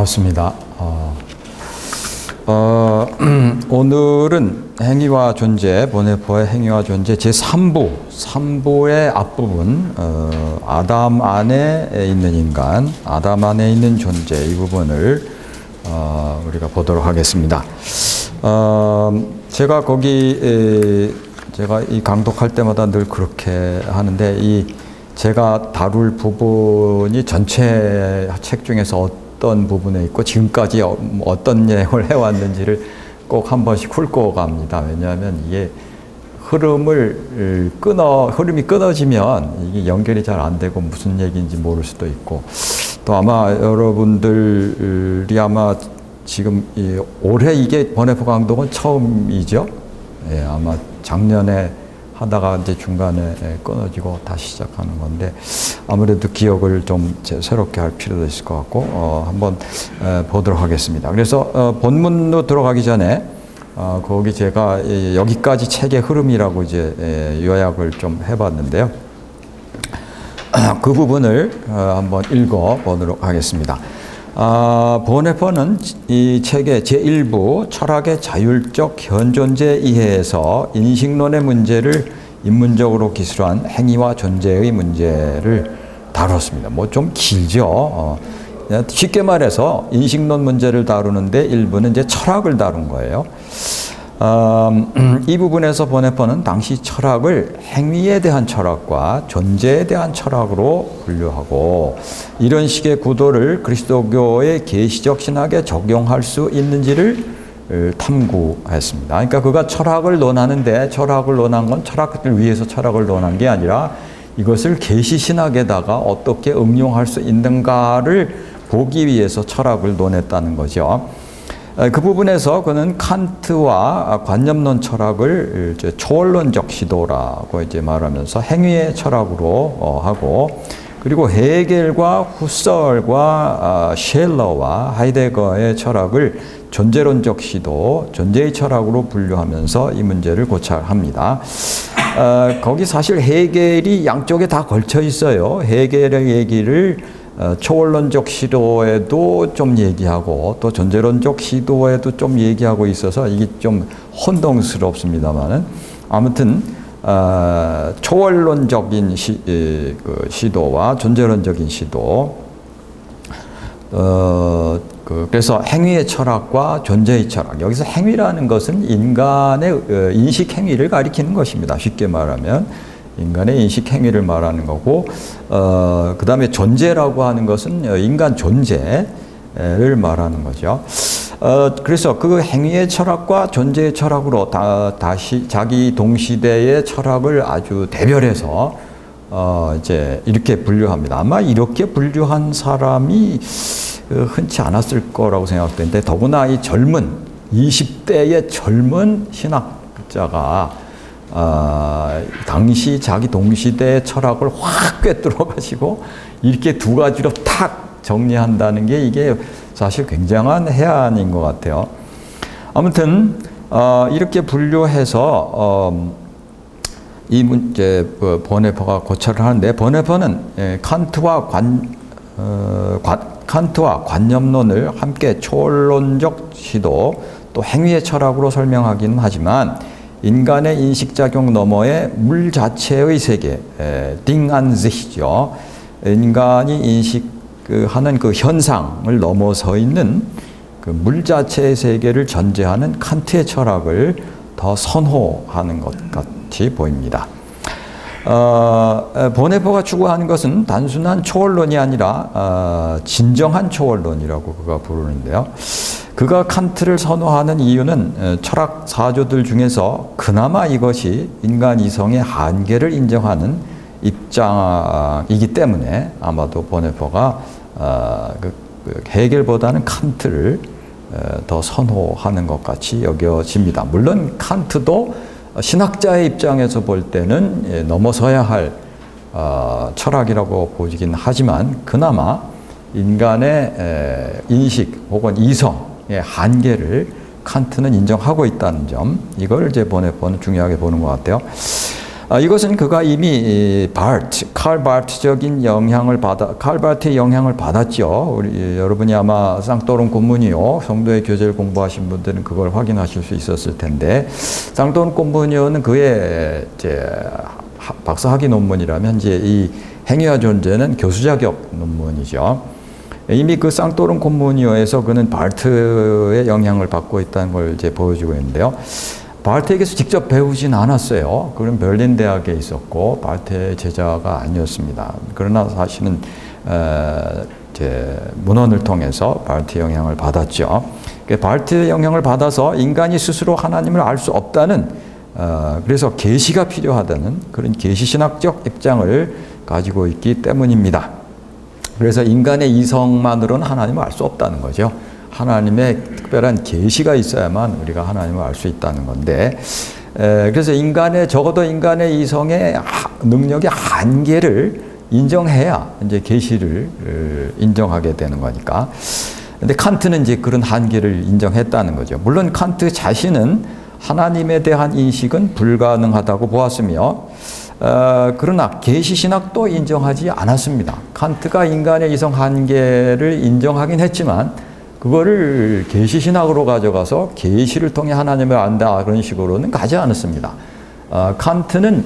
반갑습니다. 오늘은 행위와 존재, 보네포의 행위와 존재 제3부의 앞부분, 아담 안에 있는 인간, 아담 안에 있는 존재, 이 부분을 우리가 보도록 하겠습니다. 제가 제가 이 강독할 때마다 늘 그렇게 하는데, 제가 다룰 부분이 전체 책 중에서 어떤 부분에 있고 지금까지 어떤 내용을 해왔는지를 꼭 한 번씩 훑고 갑니다. 왜냐하면 이게 흐름이 끊어지면 이게 연결이 잘 안 되고 무슨 얘기인지 모를 수도 있고, 또 아마 여러분들이 아마 지금 올해 이게 보네포 강독은 처음이죠. 예, 아마 작년에 하다가 이제 중간에 끊어지고 다시 시작하는 건데, 아무래도 기억을 좀 새롭게 할 필요도 있을 것 같고, 한번 보도록 하겠습니다. 그래서 본문으로 들어가기 전에 거기 제가 여기까지 책의 흐름이라고 이제 요약을 좀 해봤는데요. 그 부분을 한번 읽어보도록 하겠습니다. 보네포는 이 책의 제1부 철학의 자율적 현존재 이해에서 인식론의 문제를 인문적으로 기술한 행위와 존재의 문제를 다뤘습니다. 뭐 좀 길죠. 쉽게 말해서 인식론 문제를 다루는데 일부는 이제 철학을 다룬 거예요. 이 부분에서 보네포는 당시 철학을 행위에 대한 철학과 존재에 대한 철학으로 분류하고, 이런 식의 구도를 그리스도교의 계시적 신학에 적용할 수 있는지를 탐구했습니다. 그러니까 그가 철학을 논하는데, 철학을 논한 건 철학을 위해서 철학을 논한 게 아니라 이것을 계시 신학에다가 어떻게 응용할 수 있는가를 보기 위해서 철학을 논했다는 거죠. 그 부분에서 그는 칸트와 관념론 철학을 이제 초월론적 시도라고 이제 말하면서 행위의 철학으로 하고, 그리고 헤겔과 후설과 쉘러와 하이데거의 철학을 존재론적 시도, 존재의 철학으로 분류하면서 이 문제를 고찰합니다. 거기 사실 헤겔이 양쪽에 다 걸쳐 있어요. 헤겔의 얘기를 초월론적 시도에도 좀 얘기하고 또 존재론적 시도에도 좀 얘기하고 있어서 이게 좀 혼동스럽습니다만은, 아무튼 초월론적인 시도와 존재론적인 시도, 그래서 행위의 철학과 존재의 철학, 여기서 행위라는 것은 인간의 인식 행위를 가리키는 것입니다. 쉽게 말하면 인간의 인식 행위를 말하는 거고, 그 다음에 존재라고 하는 것은 인간 존재를 말하는 거죠. 그래서 그 행위의 철학과 존재의 철학으로 다시 자기 동시대의 철학을 아주 대별해서 이제 이렇게 분류합니다. 아마 이렇게 분류한 사람이 흔치 않았을 거라고 생각되는데, 더구나 이 젊은 20대의 젊은 신학자가 당시 자기 동시대의 철학을 확 꿰뚫어가지고 이렇게 두 가지로 탁 정리한다는 게 이게 사실 굉장한 해안인 것 같아요. 아무튼 이렇게 분류해서 이 문제 보네포가 고찰을 하는데, 보네포는 칸트와 관념론을 함께 초월론적 시도 또 행위의 철학으로 설명하기는 하지만, 인간의 인식작용 너머의 물 자체의 세계, 딩안시죠. 인간이 인식하는 그 현상을 넘어서 있는 그 물 자체의 세계를 전제하는 칸트의 철학을 더 선호하는 것 같이 보입니다. 보네포가 추구하는 것은 단순한 초월론이 아니라 진정한 초월론이라고 그가 부르는데요. 그가 칸트를 선호하는 이유는 철학 사조들 중에서 그나마 이것이 인간 이성의 한계를 인정하는 입장이기 때문에 아마도 보네포가 헤겔보다는 칸트를 더 선호하는 것 같이 여겨집니다. 물론 칸트도 신학자의 입장에서 볼 때는 넘어서야 할 철학이라고 보이긴 하지만, 그나마 인간의 인식 혹은 이성의 한계를 칸트는 인정하고 있다는 점, 이걸 이제 보네포는 중요하게 보는 것 같아요. 이것은 그가 이미 칼 바르트적인 칼 바르트의 영향을 받았죠. 여러분이 아마 쌍토론 콘무니오 성도의 교제를 공부하신 분들은 그걸 확인하실 수 있었을 텐데, 쌍토론 콘무니오는 그의 박사 학위 논문이라면 이제 이 행위와 존재는 교수 자격 논문이죠. 이미 그 쌍토론 콘무니오에서 그는 바르트의 영향을 받고 있다는 걸 이제 보여주고 있는데요. 바르트에게서 직접 배우진 않았어요. 그는 베를린 대학에 있었고 바르트의 제자가 아니었습니다. 그러나 사실은 문헌을 통해서 바르트의 영향을 받았죠. 바르트의 영향을 받아서 인간이 스스로 하나님을 알 수 없다는, 그래서 계시가 필요하다는 그런 계시신학적 입장을 가지고 있기 때문입니다. 그래서 인간의 이성만으로는 하나님을 알 수 없다는 거죠. 하나님의 특별한 계시가 있어야만 우리가 하나님을 알 수 있다는 건데, 그래서 적어도 인간의 이성의 능력의 한계를 인정해야 이제 계시를 인정하게 되는 거니까. 근데 칸트는 이제 그런 한계를 인정했다는 거죠. 물론 칸트 자신은 하나님에 대한 인식은 불가능하다고 보았으며, 그러나 계시신학도 인정하지 않았습니다. 칸트가 인간의 이성 한계를 인정하긴 했지만 그거를 계시신학으로 가져가서 계시를 통해 하나님을 안다 그런 식으로는 가지 않았습니다. 칸트는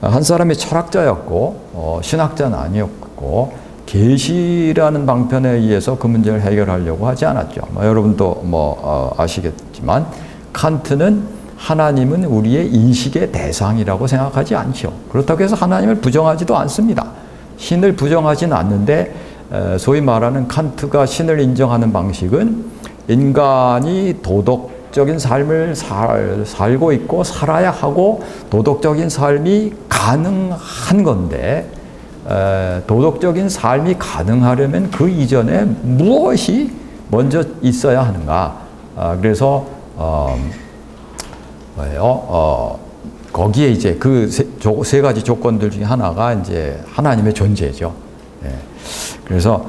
한 사람의 철학자였고 신학자는 아니었고 계시라는 방편에 의해서 그 문제를 해결하려고 하지 않았죠. 여러분도 아시겠지만 칸트는 하나님은 우리의 인식의 대상이라고 생각하지 않죠. 그렇다고 해서 하나님을 부정하지도 않습니다. 신을 부정하지는 않는데, 소위 말하는 칸트가 신을 인정하는 방식은 인간이 도덕적인 삶을 살고 있고 살아야 하고 도덕적인 삶이 가능한 건데, 도덕적인 삶이 가능하려면 그 이전에 무엇이 먼저 있어야 하는가. 그래서 거기에 이제 그 세 가지 조건들 중에 하나가 이제 하나님의 존재죠. 그래서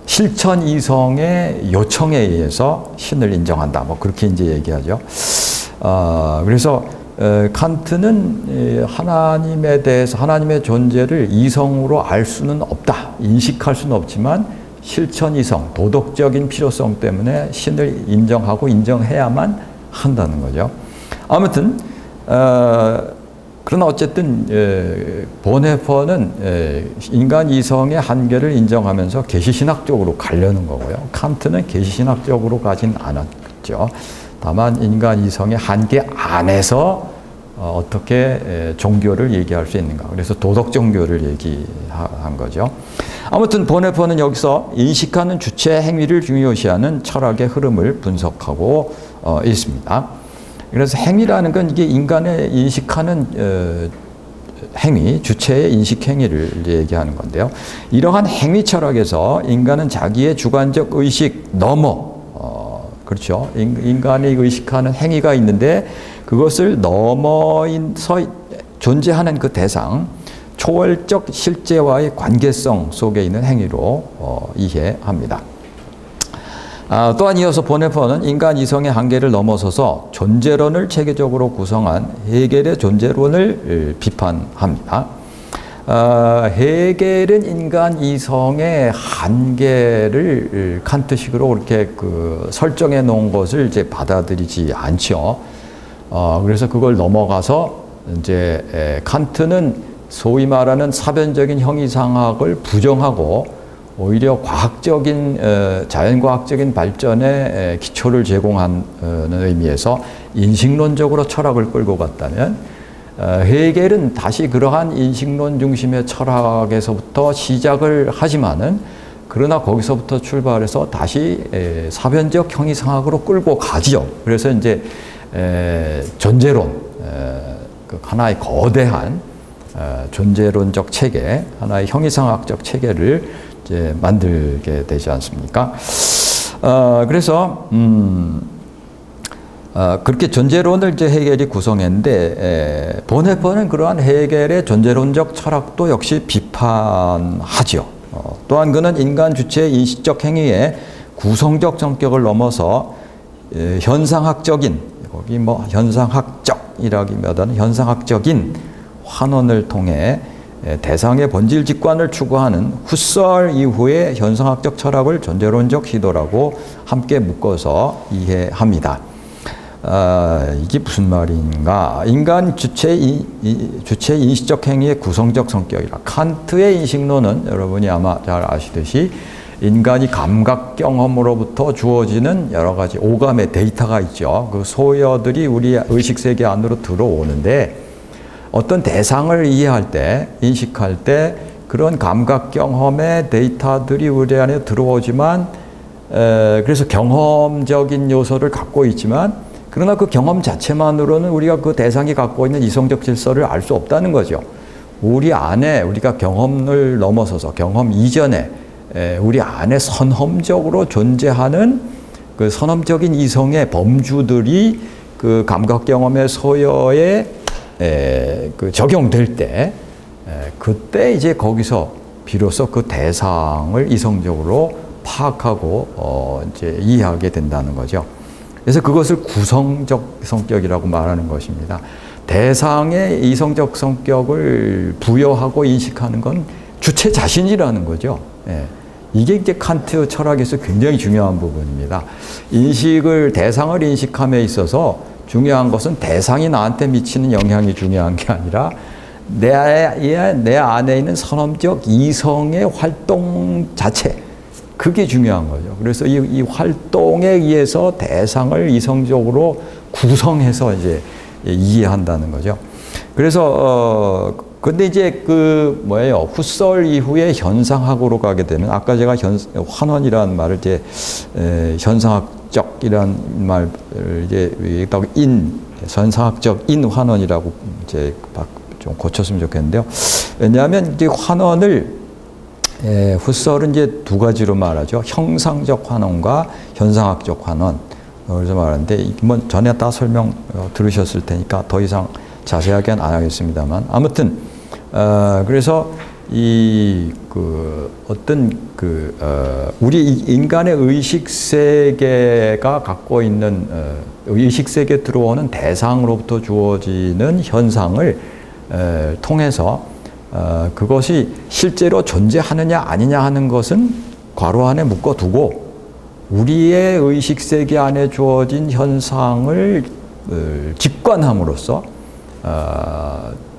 실천 이성의 요청에 의해서 신을 인정한다. 그렇게 이제 얘기하죠. 그래서 칸트는 하나님에 대해서 하나님의 존재를 이성으로 알 수는 없다. 인식할 수는 없지만 실천 이성, 도덕적인 필요성 때문에 신을 인정하고 인정해야만 한다는 거죠. 아무튼 그러나 어쨌든 보네퍼는 인간 이성의 한계를 인정하면서 계시신학적으로 가려는 거고요. 칸트는 계시신학적으로 가진 않았죠. 다만 인간 이성의 한계 안에서 어떻게 종교를 얘기할 수 있는가. 그래서 도덕 종교를 얘기한 거죠. 아무튼 보네퍼는 여기서 인식하는 주체 행위를 중요시하는 철학의 흐름을 분석하고 있습니다. 그래서 행위라는 건 이게 인간의 인식하는 행위, 주체의 인식 행위를 얘기하는 건데요. 이러한 행위 철학에서 인간은 자기의 주관적 의식 넘어, 그렇죠. 인간이 의식하는 행위가 있는데 그것을 넘어서 존재하는 그 대상, 초월적 실제와의 관계성 속에 있는 행위로 이해합니다. 또한 이어서 보네퍼는 인간 이성의 한계를 넘어서서 존재론을 체계적으로 구성한 헤겔의 존재론을 비판합니다. 헤겔은 인간 이성의 한계를 칸트식으로 그렇게 설정해 놓은 것을 이제 받아들이지 않죠. 그래서 그걸 넘어가서 이제 칸트는 소위 말하는 사변적인 형이상학을 부정하고 오히려 과학적인 자연과학적인 발전에 기초를 제공하는 의미에서 인식론적으로 철학을 끌고 갔다면, 헤겔은 다시 그러한 인식론 중심의 철학에서부터 시작을 하지만은 그러나 거기서부터 출발해서 다시 사변적 형이상학으로 끌고 가지요. 그래서 이제 존재론, 하나의 거대한 존재론적 체계, 하나의 형이상학적 체계를 이제 만들게 되지 않습니까? 그래서 그렇게 존재론을 이제 헤겔이 구성했는데, 보네퍼는 그러한 헤겔의 존재론적 철학도 역시 비판하죠. 또한 그는 인간 주체의 인식적 행위의 구성적 성격을 넘어서 현상학적인, 거기 현상학적 현상학이라기보다는 현상학적인 환원을 통해 대상의 본질 직관을 추구하는 후설 이후의 현상학적 철학을 존재론적 시도라고 함께 묶어서 이해합니다. 이게 무슨 말인가? 인간 주체 인식적 행위의 구성적 성격이라. 칸트의 인식론은 여러분이 아마 잘 아시듯이 인간이 감각 경험으로부터 주어지는 여러 가지 오감의 데이터가 있죠. 그 소여들이 우리 의식세계 안으로 들어오는데 어떤 대상을 이해할 때, 인식할 때 그런 감각 경험의 데이터들이 우리 안에 들어오지만 그래서 경험적인 요소를 갖고 있지만 그러나 그 경험 자체만으로는 우리가 그 대상이 갖고 있는 이성적 질서를 알 수 없다는 거죠. 우리 안에 우리가 경험을 넘어서서 경험 이전에 우리 안에 선험적으로 존재하는 그 선험적인 이성의 범주들이 그 감각 경험의 소여에 그 적용될 때 그때 이제 거기서 비로소 그 대상을 이성적으로 파악하고 이제 이해하게 된다는 거죠. 그래서 그것을 구성적 성격이라고 말하는 것입니다. 대상의 이성적 성격을 부여하고 인식하는 건 주체 자신이라는 거죠. 이게 이제 칸트 철학에서 굉장히 중요한 부분입니다. 대상을 인식함에 있어서 중요한 것은 대상이 나한테 미치는 영향이 중요한 게 아니라 내 안에 있는 선험적 이성의 활동 자체, 그게 중요한 거죠. 그래서 이 활동에 의해서 대상을 이성적으로 구성해서 이제 이해한다는 거죠. 그래서 근데 이제 후설 이후에 현상학으로 가게 되는, 아까 제가 환원이라는 말을 이제 현상학적이라는 말을 이제 현상학적 환원이라고 이제 좀 고쳤으면 좋겠는데요. 왜냐하면 이제 환원을 후설은 이제 두 가지로 말하죠. 형상적 환원과 현상학적 환원. 그래서 말하는데, 전에 다 설명 들으셨을 테니까 더 이상 자세하게는 안 하겠습니다만. 아무튼, 그래서 우리 인간의 의식세계가 갖고 있는, 의식세계에 들어오는 대상으로부터 주어지는 현상을 통해서 그것이 실제로 존재하느냐 아니냐 하는 것은 괄호 안에 묶어두고 우리의 의식세계 안에 주어진 현상을 직관함으로써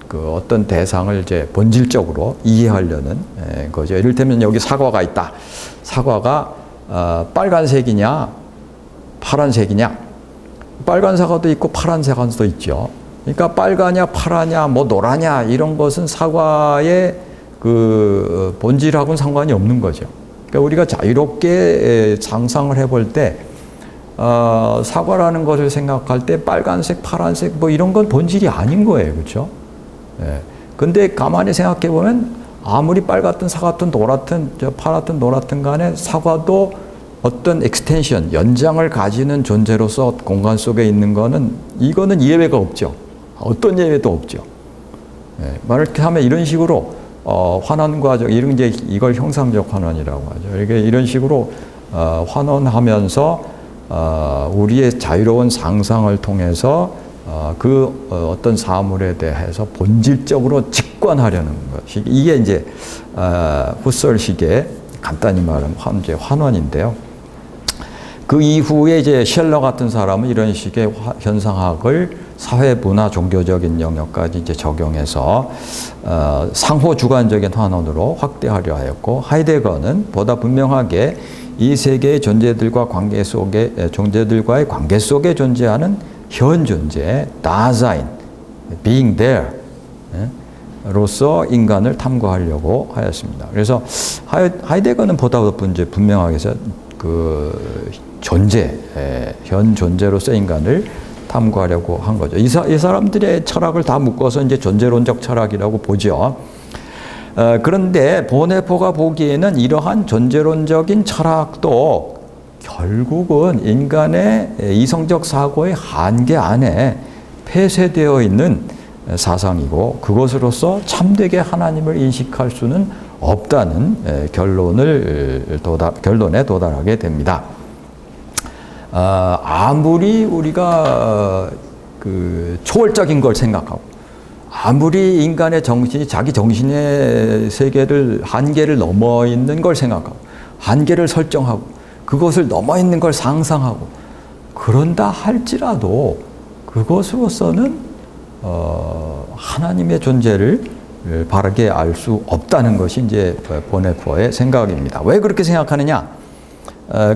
그 어떤 대상을 이제 본질적으로 이해하려는 거죠. 이를테면 여기 사과가 있다. 사과가 빨간색이냐 파란색이냐. 빨간 사과도 있고 파란 사과도 있죠. 그러니까 빨가냐 파라냐 뭐 노라냐 이런 것은 사과의 그 본질하고는 상관이 없는 거죠. 그러니까 우리가 자유롭게 상상을 해볼 때 사과라는 것을 생각할 때 빨간색, 파란색 뭐 이런 건 본질이 아닌 거예요, 그렇죠? 근데 가만히 생각해 보면 아무리 빨갛든 사과든 노랗든 파랗든 노랗든 간에 사과도 어떤 익스텐션, 연장을 가지는 존재로서 공간 속에 있는 거는 이거는 예외가 없죠. 어떤 예외도 없죠. 말을 하면 이런 식으로 환원 과정, 이걸 형상적 환원이라고 하죠. 이런 식으로 환원하면서 우리의 자유로운 상상을 통해서 그 어떤 사물에 대해서 본질적으로 직관하려는 것이 이게 이제 후설식의 간단히 말하면 환원인데요. 그 이후에 이제 셸러 같은 사람은 이런 식의 현상학을 사회, 문화, 종교적인 영역까지 이제 적용해서 상호 주관적인 환원으로 확대하려 하였고, 하이데거는 보다 분명하게 이 세계의 존재들과의 관계 속에 존재하는 현 존재, 다사인, being there 로서 인간을 탐구하려고 하였습니다. 그래서 하이데거는 보다 더 분명하게 그 존재, 현 존재로서 인간을 탐구하려고 한 거죠. 이 사람들의 철학을 다 묶어서 이제 존재론적 철학이라고 보죠. 그런데 보네포가 보기에는 이러한 존재론적인 철학도 결국은 인간의 이성적 사고의 한계 안에 폐쇄되어 있는 사상이고 그것으로서 참되게 하나님을 인식할 수는 없다는 결론에 도달하게 됩니다. 아무리 우리가 그 초월적인 걸 생각하고, 아무리 인간의 정신이 자기 정신의 세계를 한계를 넘어 있는 걸 생각하고, 한계를 설정하고, 그것을 넘어 있는 걸 상상하고, 그런다 할지라도 그것으로서는 하나님의 존재를 바르게 알 수 없다는 것이 이제 보네포의 생각입니다. 왜 그렇게 생각하느냐?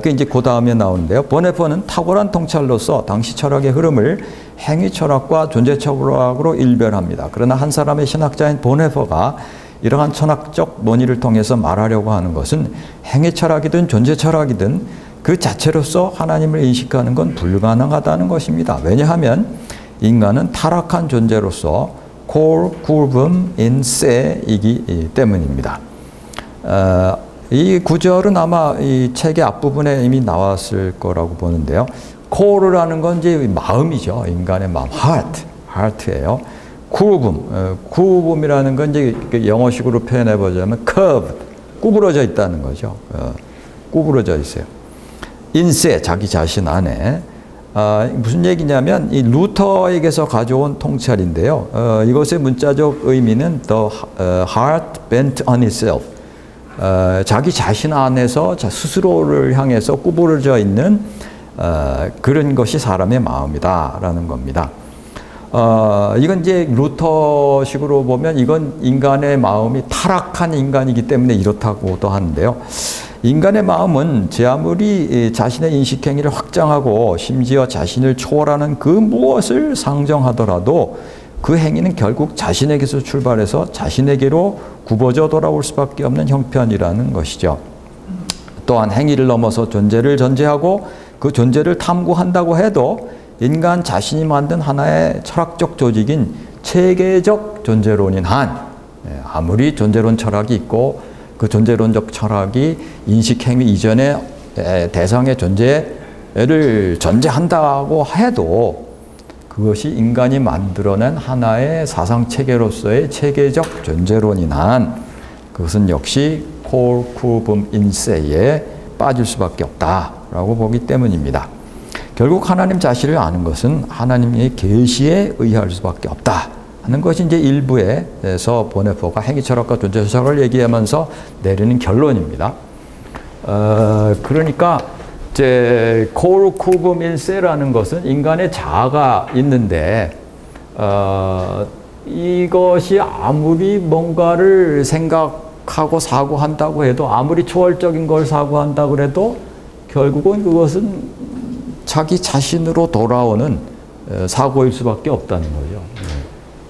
그 이제 그 다음에 나오는데요. 보네포는 탁월한 통찰로서 당시 철학의 흐름을 행위 철학과 존재 철학으로 일별합니다. 그러나 한 사람의 신학자인 보네포가 이러한 철학적 논의를 통해서 말하려고 하는 것은 행위 철학이든 존재 철학이든 그 자체로서 하나님을 인식하는 건 불가능하다는 것입니다. 왜냐하면 인간은 타락한 존재로서 cor curvum in se이기 때문입니다. 이 구절은 아마 이 책의 앞부분에 이미 나왔을 거라고 보는데요. core라는 건 이제 마음이죠. 인간의 마음, heart예요. curvum이라는 건 이제 영어식으로 표현해 보자면 curve, 구부러져 있다는 거죠. 구부러져 있어요. in se, 자기 자신 안에. 무슨 얘기냐면 이 루터에게서 가져온 통찰인데요. 이것의 문자적 의미는 the heart bent on itself. 자기 자신 안에서 스스로를 향해서 구부러져 있는 그런 것이 사람의 마음이다라는 겁니다. 이건 이제 루터식으로 보면 이건 인간의 마음이 타락한 인간이기 때문에 이렇다고도 하는데요. 인간의 마음은 제 아무리 자신의 인식행위를 확장하고 심지어 자신을 초월하는 그 무엇을 상정하더라도 그 행위는 결국 자신에게서 출발해서 자신에게로 굽어져 돌아올 수밖에 없는 형편이라는 것이죠. 또한 행위를 넘어서 존재를 전제하고 그 존재를 탐구한다고 해도 인간 자신이 만든 하나의 철학적 조직인 체계적 존재론인 한, 아무리 존재론 철학이 있고 그 존재론적 철학이 인식행위 이전의 대상의 존재를 전제한다고 해도 그것이 인간이 만들어낸 하나의 사상체계로서의 체계적 존재론인 한 그것은 역시 cor curvum in se에 빠질 수밖에 없다라고 보기 때문입니다. 결국 하나님 자신을 아는 것은 하나님의 계시에 의할 수밖에 없다 하는 것이 이제 일부에서 보네포가 행위철학과 존재철학을 얘기하면서 내리는 결론입니다. 그러니까 이제 cor curvum in se라는 것은 인간의 자아가 있는데 이것이 아무리 뭔가를 생각하고 사고한다고 해도 아무리 초월적인 걸 사고한다고 해도 결국은 그것은 자기 자신으로 돌아오는 사고일 수밖에 없다는 거죠.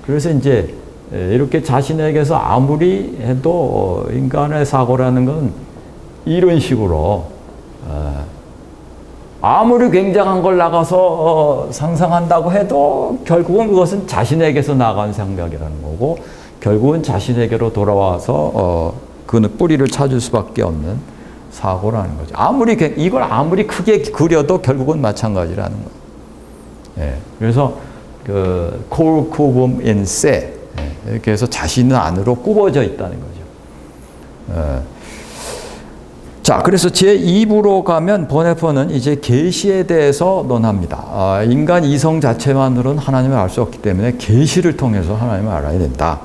그래서 이제 이렇게 자신에게서 아무리 해도 인간의 사고라는 건 이런 식으로 아무리 굉장한 걸 나가서 상상한다고 해도 결국은 그것은 자신에게서 나간 생각이라는 거고 결국은 자신에게로 돌아와서 그 뿌리를 찾을 수밖에 없는 사고라는 거죠. 이걸 아무리 크게 그려도 결국은 마찬가지라는 거예요. 그래서 그 cor curvum in se 이렇게 해서 자신 안으로 굽어져 있다는 거죠. 자, 그래서 제2부로 가면 보네포는 이제 계시에 대해서 논합니다. 인간 이성 자체만으로는 하나님을 알 수 없기 때문에 계시를 통해서 하나님을 알아야 된다.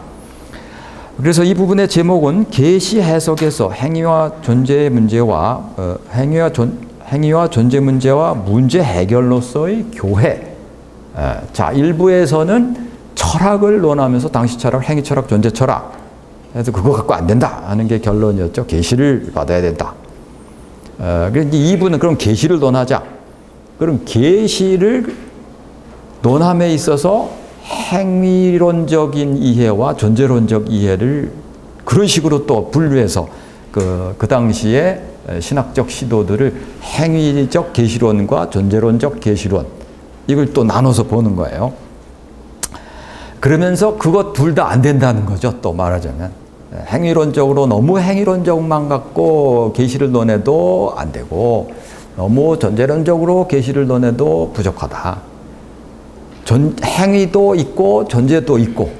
그래서 이 부분의 제목은 계시 해석에서 행위와 존재의 문제와 행위와 존재 문제와 문제 해결로서의 교회. 자, 1부에서는 철학을 논하면서 당시 철학, 행위 철학, 존재 철학. 그래서 그거 갖고 안 된다 하는 게 결론이었죠. 계시를 받아야 된다. 그래서 2부는 그럼 계시를 논하자. 그럼 계시를 논함에 있어서 행위론적인 이해와 존재론적 이해를 그런 식으로 또 분류해서 그 당시에 신학적 시도들을 행위적 계시론과 존재론적 계시론 이걸 또 나눠서 보는 거예요. 그러면서 그것 둘 다 안 된다는 거죠. 또 말하자면 행위론적으로 너무 행위론적만 갖고 계시를 논해도 안 되고 너무 존재론적으로 계시를 논해도 부족하다. 행위도 있고 존재도 있고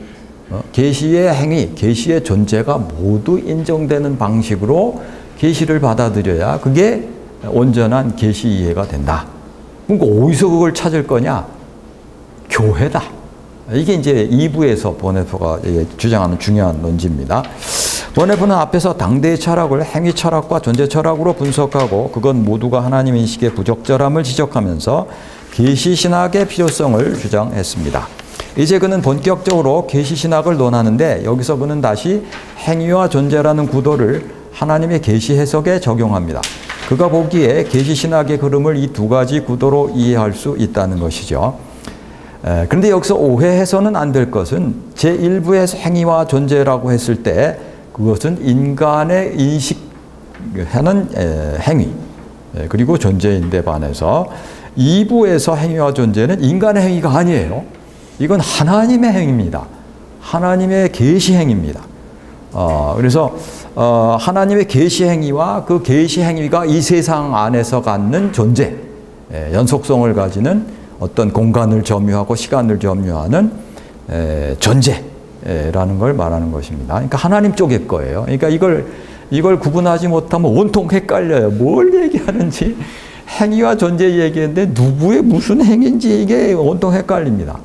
계시의 행위, 계시의 존재가 모두 인정되는 방식으로 계시를 받아들여야 그게 온전한 계시 이해가 된다. 그러니까 어디서 그걸 찾을 거냐? 교회다. 이게 이제 2부에서 보네포가 주장하는 중요한 논지입니다. 보네포는 앞에서 당대의 철학을 행위 철학과 존재 철학으로 분석하고 그건 모두가 하나님 인식의 부적절함을 지적하면서 계시 신학의 필요성을 주장했습니다. 이제 그는 본격적으로 계시 신학을 논하는데 여기서 그는 다시 행위와 존재라는 구도를 하나님의 계시 해석에 적용합니다. 그가 보기에 계시 신학의 흐름을 이 두 가지 구도로 이해할 수 있다는 것이죠. 그런데 여기서 오해해서는 안 될 것은 제1부에서 행위와 존재라고 했을 때 그것은 인간의 인식하는 행위 그리고 존재인데 반해서 2부에서 행위와 존재는 인간의 행위가 아니에요. 이건 하나님의 행위입니다. 하나님의 계시 행위입니다. 그래서 하나님의 계시 행위와 그 계시 행위가 이 세상 안에서 갖는 존재, 연속성을 가지는 어떤 공간을 점유하고 시간을 점유하는 존재라는 걸 말하는 것입니다. 그러니까 하나님 쪽의 거예요. 그러니까 이걸 구분하지 못하면 온통 헷갈려요. 뭘 얘기하는지 행위와 존재 얘기했는데 누구의 무슨 행위인지 이게 온통 헷갈립니다.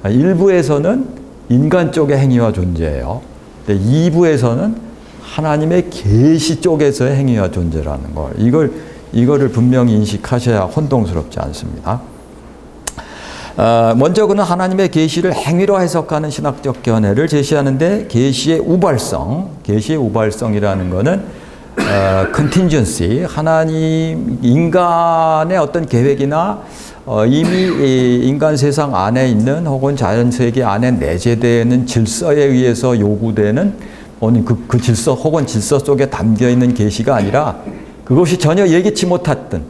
1부에서는 인간 쪽의 행위와 존재예요. 근데 2부에서는 하나님의 계시 쪽에서의 행위와 존재라는 걸 이거를 분명히 인식하셔야 혼동스럽지 않습니다. 먼저 그는 하나님의 계시를 행위로 해석하는 신학적 견해를 제시하는데 계시의 우발성이라는 것은 contingency, 하나님 인간의 어떤 계획이나 이미 인간 세상 안에 있는 혹은 자연 세계 안에 내재되는 질서에 의해서 요구되는 그 질서 혹은 질서 속에 담겨 있는 계시가 아니라 그것이 전혀 예기치 못했던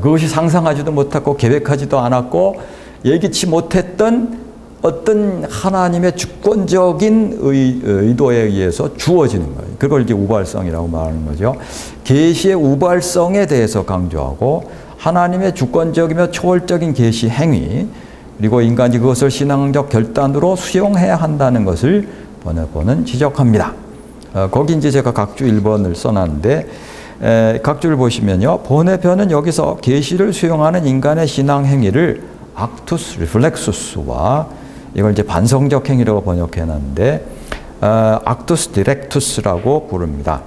그것이 상상하지도 못했고 계획하지도 않았고 예기치 못했던 어떤 하나님의 주권적인 의도에 의해서 주어지는 거예요. 그걸 이제 우발성이라고 말하는 거죠. 계시의 우발성에 대해서 강조하고 하나님의 주권적이며 초월적인 계시 행위 그리고 인간이 그것을 신앙적 결단으로 수용해야 한다는 것을 보네포는 지적합니다. 거기 이제 제가 각주 1번을 써놨는데 각주를 보시면요. 보네포는 여기서 계시를 수용하는 인간의 신앙 행위를 actus reflexus와 이걸 이제 반성적 행위라고 번역해놨는데 actus directus라고 부릅니다.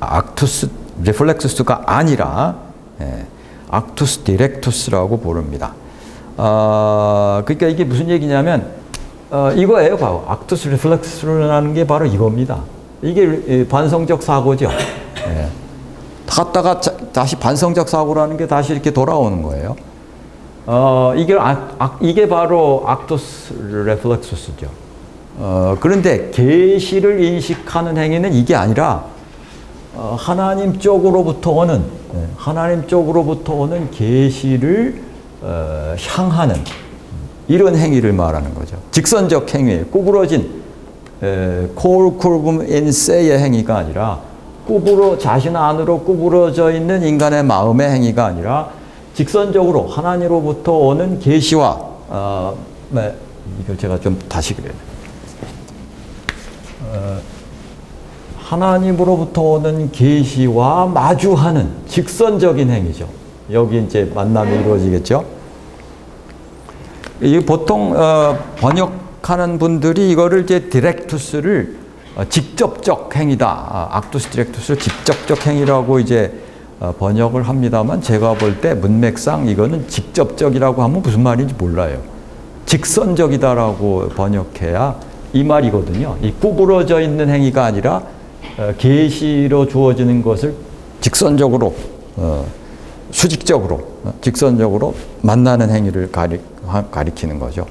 actus reflexus가 아니라 actus directus라고 부릅니다. 그러니까 이게 무슨 얘기냐면 이거예요. 바로 actus reflexus라는 게 바로 이겁니다. 이게 반성적 사고죠. 갔다가 다시 반성적 사고라는 게 다시 이렇게 돌아오는 거예요. 이게 바로 actus reflexus죠. 그런데 계시를 인식하는 행위는 이게 아니라 하나님 쪽으로부터 오는 계시를 향하는 이런 행위를 말하는 거죠. 직선적 행위, 구부러진 cor curvum in se의 행위가 아니라 자신 안으로 구부러져 있는 인간의 마음의 행위가 아니라 직선적으로 하나님으로부터 오는 계시와 이걸 제가 좀 다시 그려야 돼요. 하나님으로부터 오는 계시와 마주하는 직선적인 행위죠. 여기 이제 만남이 이루어지겠죠. 보통 번역하는 분들이 이거를 이제 디렉투스를 직접적 행위다, actus directus를 직접적 행위라고 이제 번역을 합니다만 제가 볼 때 문맥상 이거는 직접적이라고 하면 무슨 말인지 몰라요. 직선적이다라고 번역해야 이 말이거든요. 이 구부러져 있는 행위가 아니라 계시로 주어지는 것을 직선적으로 수직적으로 직선적으로 만나는 행위를 가리키는 거죠.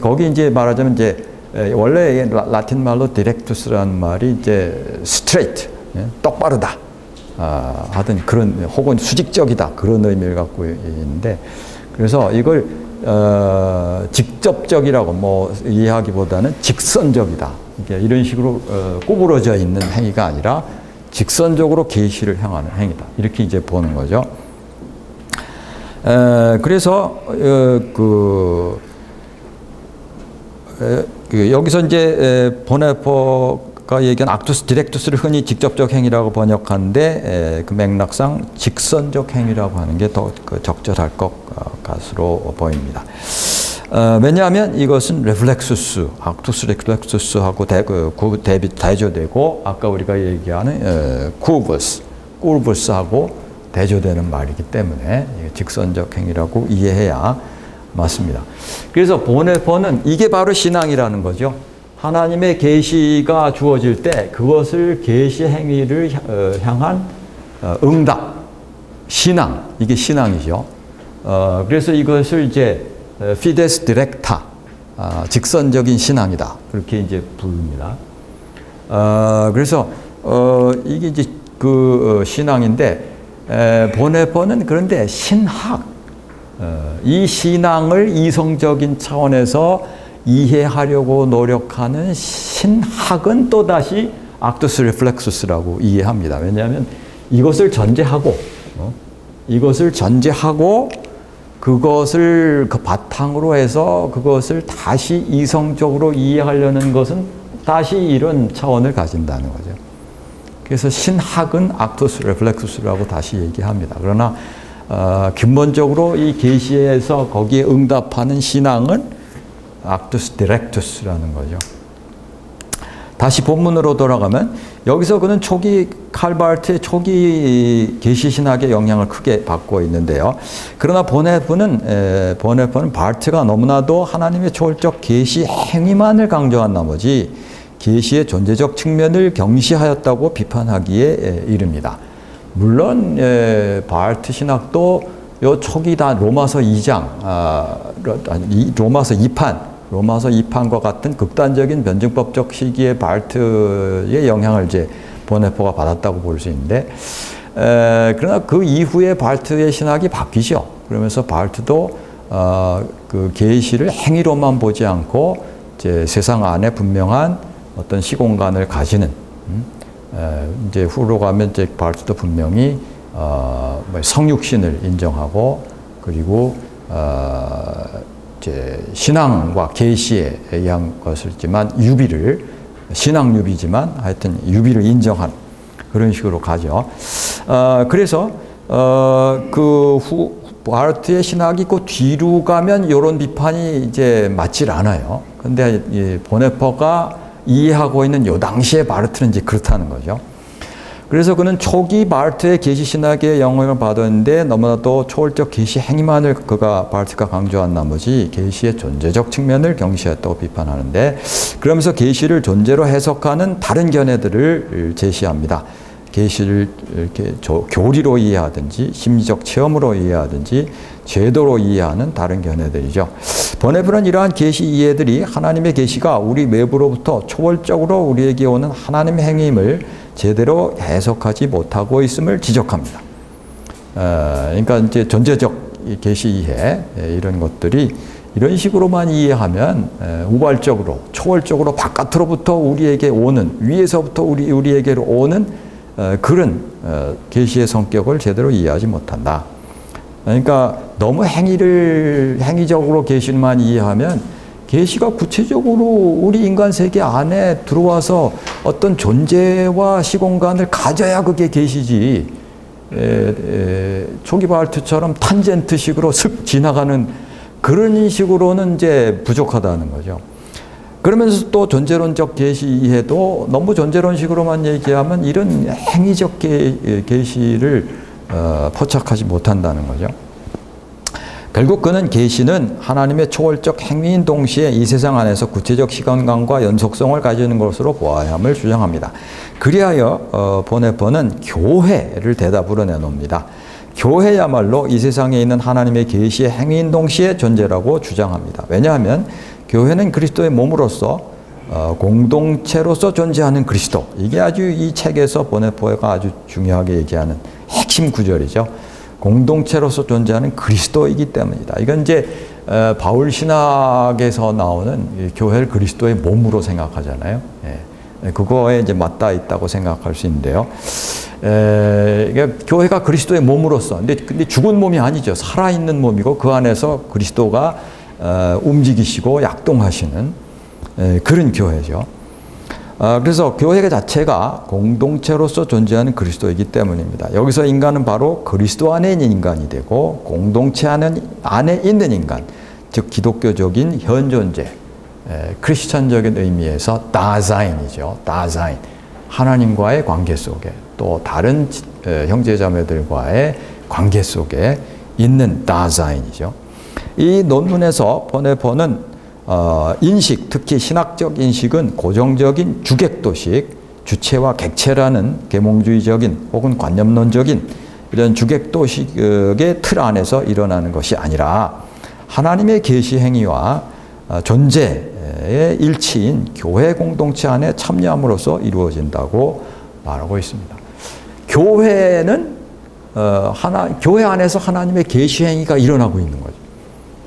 거기 이제 말하자면 이제 원래 라틴 말로 디렉투스라는 말이 이제 straight, 똑바르다 하든 그런 혹은 수직적이다 그런 의미를 갖고 있는데 그래서 이걸 직접적이라고 뭐 이해하기보다는 직선적이다 이런 식으로 구부러져 있는 행위가 아니라 직선적으로 계시를 향하는 행위다 이렇게 이제 보는 거죠. 그래서 여기서 이제 보네포가 얘기한 actus directus를 흔히 직접적 행위라고 번역하는데 그 맥락상 직선적 행위라고 하는 게 더 적절할 것 같으로 보입니다. 왜냐하면 이것은 레플렉수스, 악투스 레플렉수스하고 대조되고 아까 우리가 얘기하는 쿠르버스하고 대조되는 말이기 때문에 직선적 행위라고 이해해야 맞습니다. 그래서 보네퍼는 이게 바로 신앙이라는 거죠. 하나님의 계시가 주어질 때 그것을 계시 행위를 향한 응답, 신앙, 이게 신앙이죠. 그래서 이것을 이제 피데스 디렉타, 직선적인 신앙이다, 그렇게 이제 부릅니다. 그래서 이게 이제 그 신앙인데 보네퍼는 그런데 신학, 이 신앙을 이성적인 차원에서 이해하려고 노력하는 신학은 또다시 악투스 리플렉수스라고 이해합니다. 왜냐하면 이것을 전제하고 그것을 그 바탕으로 해서 그것을 다시 이성적으로 이해하려는 것은 다시 이런 차원을 가진다는 거죠. 그래서 신학은 악투스 리플렉수스라고 다시 얘기합니다. 그러나 근본적으로 이 계시에서 거기에 응답하는 신앙은 악투스 디렉투스라는 거죠. 다시 본문으로 돌아가면 여기서 그는 초기 칼바르트의 초기 계시 신학의 영향을 크게 받고 있는데요. 그러나 보네퍼는 바르트가 너무나도 하나님의 초월적 계시 행위만을 강조한 나머지 계시의 존재적 측면을 경시하였다고 비판하기에 이릅니다. 물론 바르트 신학도 요 초기 다 로마서 2장, 로마서 2판과 같은 극단적인 변증법적 시기의 바르트의 영향을 이제 보네퍼가 받았다고 볼 수 있는데, 그러나 그 이후에 바르트의 신학이 바뀌죠. 그러면서 바르트도 그 계시를 행위로만 보지 않고 이제 세상 안에 분명한 어떤 시공간을 가지는, 이제 후로 가면 이제 바르트도 분명히 성육신을 인정하고, 그리고 이제 신앙과 계시에 의한 것이지만 신앙 유비지만 하여튼 유비를 인정한 그런 식으로 가죠. 그래서 바르트의 신학이 그 뒤로 가면 이런 비판이 이제 맞질 않아요. 근데 이 보네퍼가 이해하고 있는 요 당시의 바르트는 이제 그렇다는 거죠. 그래서 그는 초기 바르트의 계시 신학의 영향을 받았는데 너무나도 초월적 계시 행위만을 바르트가 강조한 나머지 계시의 존재적 측면을 경시했다고 비판하는데, 그러면서 계시를 존재로 해석하는 다른 견해들을 제시합니다. 계시를 이렇게 교리로 이해하든지 심리적 체험으로 이해하든지 제도로 이해하는 다른 견해들이죠. 보네퍼는 이러한 계시 이해들이 하나님의 계시가 우리 외부로부터 초월적으로 우리에게 오는 하나님의 행위임을 제대로 해석하지 못하고 있음을 지적합니다. 그러니까 이제 존재적 계시 이해, 이런 것들이 이런 식으로만 이해하면 우발적으로 초월적으로 바깥으로부터 우리에게 오는, 위에서부터 우리에게로 오는 그런 계시의 성격을 제대로 이해하지 못한다. 그러니까 너무 행위적으로 계시만 이해하면 계시가 구체적으로 우리 인간 세계 안에 들어와서 어떤 존재와 시공간을 가져야 그게 계시지, 초기 바르트처럼 탄젠트식으로 슥 지나가는 그런 식으로는 이제 부족하다는 거죠. 그러면서 또 존재론적 계시 이해도 너무 존재론식으로만 얘기하면 이런 행위적 계시를 포착하지 못한다는 거죠. 결국 그는 계시는 하나님의 초월적 행위인 동시에 이 세상 안에서 구체적 시간감과 연속성을 가지는 것으로 보아야 함을 주장합니다. 그리하여 보네퍼는 교회를 대답으로 내놓습니다. 교회야말로 이 세상에 있는 하나님의 계시의 행위인 동시에 존재라고 주장합니다. 왜냐하면 교회는 그리스도의 몸으로서 공동체로서 존재하는 그리스도, 이게 아주 이 책에서 보네퍼가 아주 중요하게 얘기하는 핵심 구절이죠. 공동체로서 존재하는 그리스도이기 때문이다. 이건 이제 바울 신학에서 나오는 교회를 그리스도의 몸으로 생각하잖아요. 그거에 이제 맞닿아 있다고 생각할 수 있는데요. 그러니까 교회가 그리스도의 몸으로서, 근데 죽은 몸이 아니죠. 살아있는 몸이고 그 안에서 그리스도가 움직이시고 약동하시는 그런 교회죠. 그래서 교회 자체가 공동체로서 존재하는 그리스도이기 때문입니다. 여기서 인간은 바로 그리스도 안에 있는 인간이 되고 공동체 안에 있는 인간, 즉 기독교적인 현존재, 크리스천적인 의미에서 다사인이죠. 다사인. 하나님과의 관계 속에 또 다른 형제자매들과의 관계 속에 있는 다사인이죠. 이 논문에서 보네포는 인식, 특히 신학적 인식은 고정적인 주객도식, 주체와 객체라는 계몽주의적인 혹은 관념론적인 이런 주객도식의 틀 안에서 일어나는 것이 아니라 하나님의 계시 행위와 존재의 일치인 교회 공동체 안에 참여함으로써 이루어진다고 말하고 있습니다. 교회는 교회 안에서 하나님의 계시 행위가 일어나고 있는 거죠.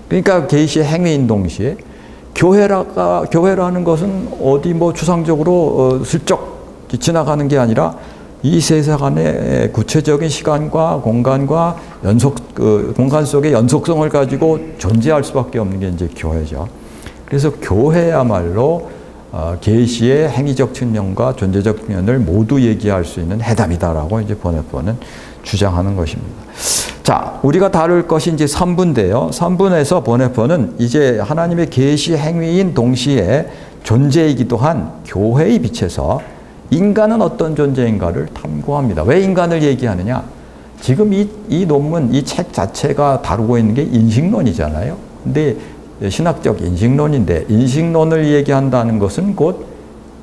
그러니까 계시 행위인 동시에 교회라는 것은 어디 뭐 추상적으로 슬쩍 지나가는 게 아니라 이 세상 안에 구체적인 시간과 공간과 공간 속의 연속성을 가지고 존재할 수밖에 없는 게 이제 교회죠. 그래서 교회야말로 계시의 행위적 측면과 존재적 측면을 모두 얘기할 수 있는 해답이다라고 이제 보네포는 주장하는 것입니다. 자, 우리가 다룰 것이 이제 3부인데요. 3부에서 보네포는 이제 하나님의 계시 행위인 동시에 존재이기도 한 교회의 빛에서 인간은 어떤 존재인가를 탐구합니다. 왜 인간을 얘기하느냐? 지금 이 논문, 이 책 자체가 다루고 있는 게 인식론이잖아요. 근데 신학적 인식론인데 인식론을 얘기한다는 것은 곧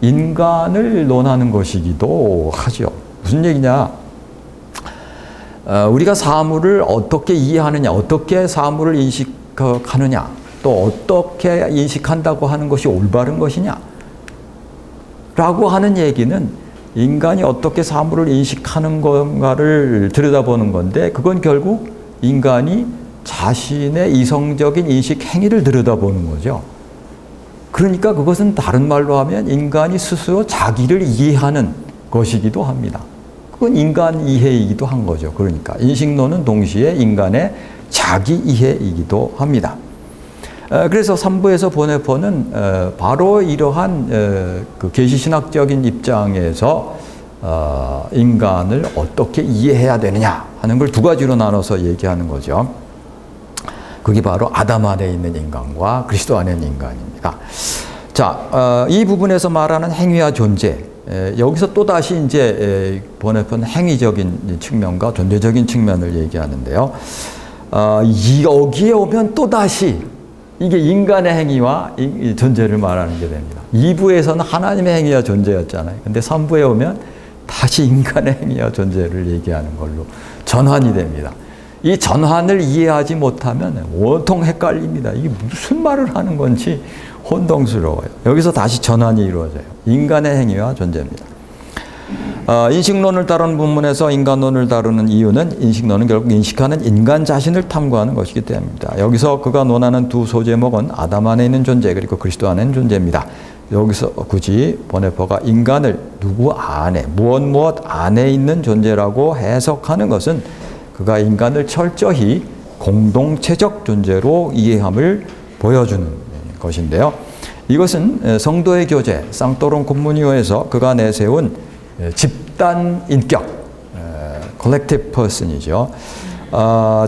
인간을 논하는 것이기도 하죠. 무슨 얘기냐? 우리가 사물을 어떻게 이해하느냐, 어떻게 사물을 인식하느냐, 또 어떻게 인식한다고 하는 것이 올바른 것이냐 라고 하는 얘기는 인간이 어떻게 사물을 인식하는 건가를 들여다보는 건데 그건 결국 인간이 자신의 이성적인 인식 행위를 들여다보는 거죠. 그러니까 그것은 다른 말로 하면 인간이 스스로 자기를 이해하는 것이기도 합니다. 그건 인간 이해이기도 한 거죠. 그러니까 인식론은 동시에 인간의 자기 이해이기도 합니다. 그래서 3부에서 보네포는 바로 이러한 그 계시신학적인 입장에서 인간을 어떻게 이해해야 되느냐 하는 걸 두 가지로 나눠서 얘기하는 거죠. 그게 바로 아담 안에 있는 인간과 그리스도 안에 있는 인간입니다. 자, 이 부분에서 말하는 행위와 존재, 여기서 또다시 이제 보네포는 행위적인 측면과 존재적인 측면을 얘기하는데요. 여기에 오면 또다시 이게 인간의 행위와 존재를 말하는 게 됩니다. 2부에서는 하나님의 행위와 존재였잖아요. 근데 3부에 오면 다시 인간의 행위와 존재를 얘기하는 걸로 전환이 됩니다. 이 전환을 이해하지 못하면 온통 헷갈립니다. 이게 무슨 말을 하는 건지 혼동스러워요. 여기서 다시 전환이 이루어져요. 인간의 행위와 존재입니다. 인식론을 다루는 부분에서 인간론을 다루는 이유는 인식론은 결국 인식하는 인간 자신을 탐구하는 것이기 때문입니다. 여기서 그가 논하는 두 소제목은 아담 안에 있는 존재 그리고 그리스도 안에 있는 존재입니다. 여기서 굳이 보네포가 인간을 누구 안에 무엇 안에 있는 존재라고 해석하는 것은 그가 인간을 철저히 공동체적 존재로 이해함을 보여주는 것인데요. 이것은 성도의 교제 상토론 콤무니오에서 그가 내세운 집단 인격, collective person이죠.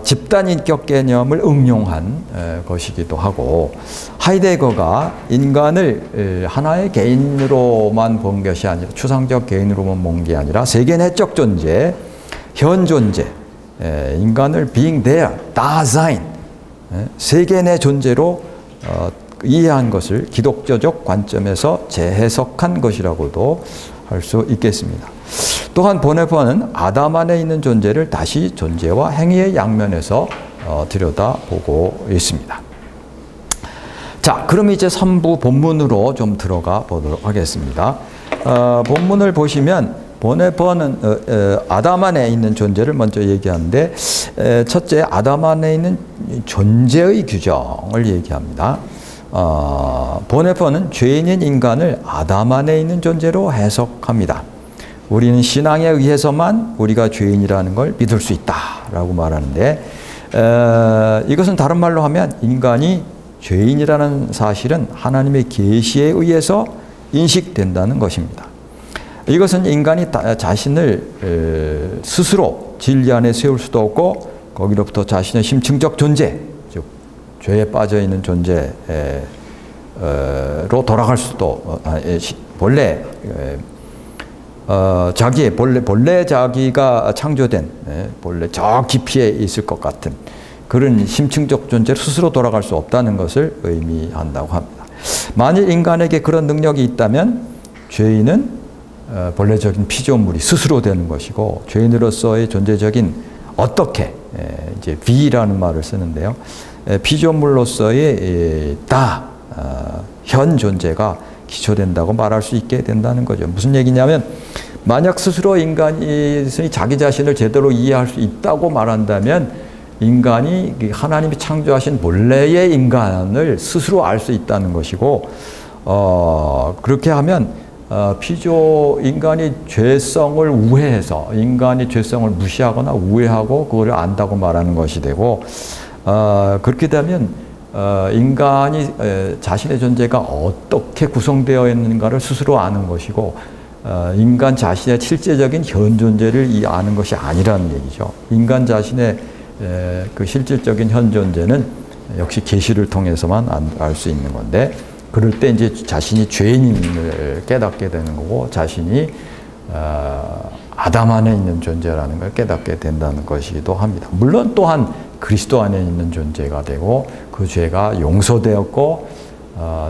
집단 인격 개념을 응용한 것이기도 하고 하이데거가 인간을 하나의 개인으로만 본 것이 아니라 추상적 개인으로만 본 게 아니라 세계 내적 존재, 현 존재, 인간을 being there, Dasein, 세계 내 존재로 이해한 것을 기독교적 관점에서 재해석한 것이라고도 할 수 있겠습니다. 또한 보네포는 아담 안에 있는 존재를 다시 존재와 행위의 양면에서 들여다보고 있습니다. 자, 그럼 이제 3부 본문으로 좀 들어가 보도록 하겠습니다. 본문을 보시면 보네포는 아담 안에 있는 존재를 먼저 얘기하는데 첫째, 아담 안에 있는 존재의 규정을 얘기합니다. 보네포는 죄인인 인간을 아담 안에 있는 존재로 해석합니다. 우리는 신앙에 의해서만 우리가 죄인이라는 걸 믿을 수 있다라고 말하는데 이것은 다른 말로 하면 인간이 죄인이라는 사실은 하나님의 계시에 의해서 인식된다는 것입니다. 이것은 인간이 자신을 스스로 진리 안에 세울 수도 없고 거기로부터 자신의 심층적 존재, 즉 죄에 빠져 있는 존재로 돌아갈 수도 본래 자기의 본래 자기가 창조된 본래 저 깊이에 있을 것 같은 그런 심층적 존재로 스스로 돌아갈 수 없다는 것을 의미한다고 합니다. 만일 인간에게 그런 능력이 있다면 죄인은 본래적인 피조물이 스스로 되는 것이고 죄인으로서의 존재적인 어떻게 이제 V라는 말을 쓰는데요. 피조물로서의 현 존재가 기초된다고 말할 수 있게 된다는 거죠. 무슨 얘기냐면 만약 스스로 인간이 자기 자신을 제대로 이해할 수 있다고 말한다면 인간이 하나님이 창조하신 본래의 인간을 스스로 알 수 있다는 것이고 그렇게 하면 인간이 죄성을 우회해서 인간이 죄성을 무시하거나 우회하고 그걸 안다고 말하는 것이 되고 그렇게 되면 인간이 자신의 존재가 어떻게 구성되어 있는가를 스스로 아는 것이고 인간 자신의 실제적인 현 존재를 아는 것이 아니라는 얘기죠. 인간 자신의 그 실질적인 현 존재는 역시 계시를 통해서만 알 수 있는 건데 그럴 때 이제 자신이 죄인임을 깨닫게 되는 거고 자신이 아담 안에 있는 존재라는 걸 깨닫게 된다는 것이기도 합니다. 물론 또한 그리스도 안에 있는 존재가 되고 그 죄가 용서되었고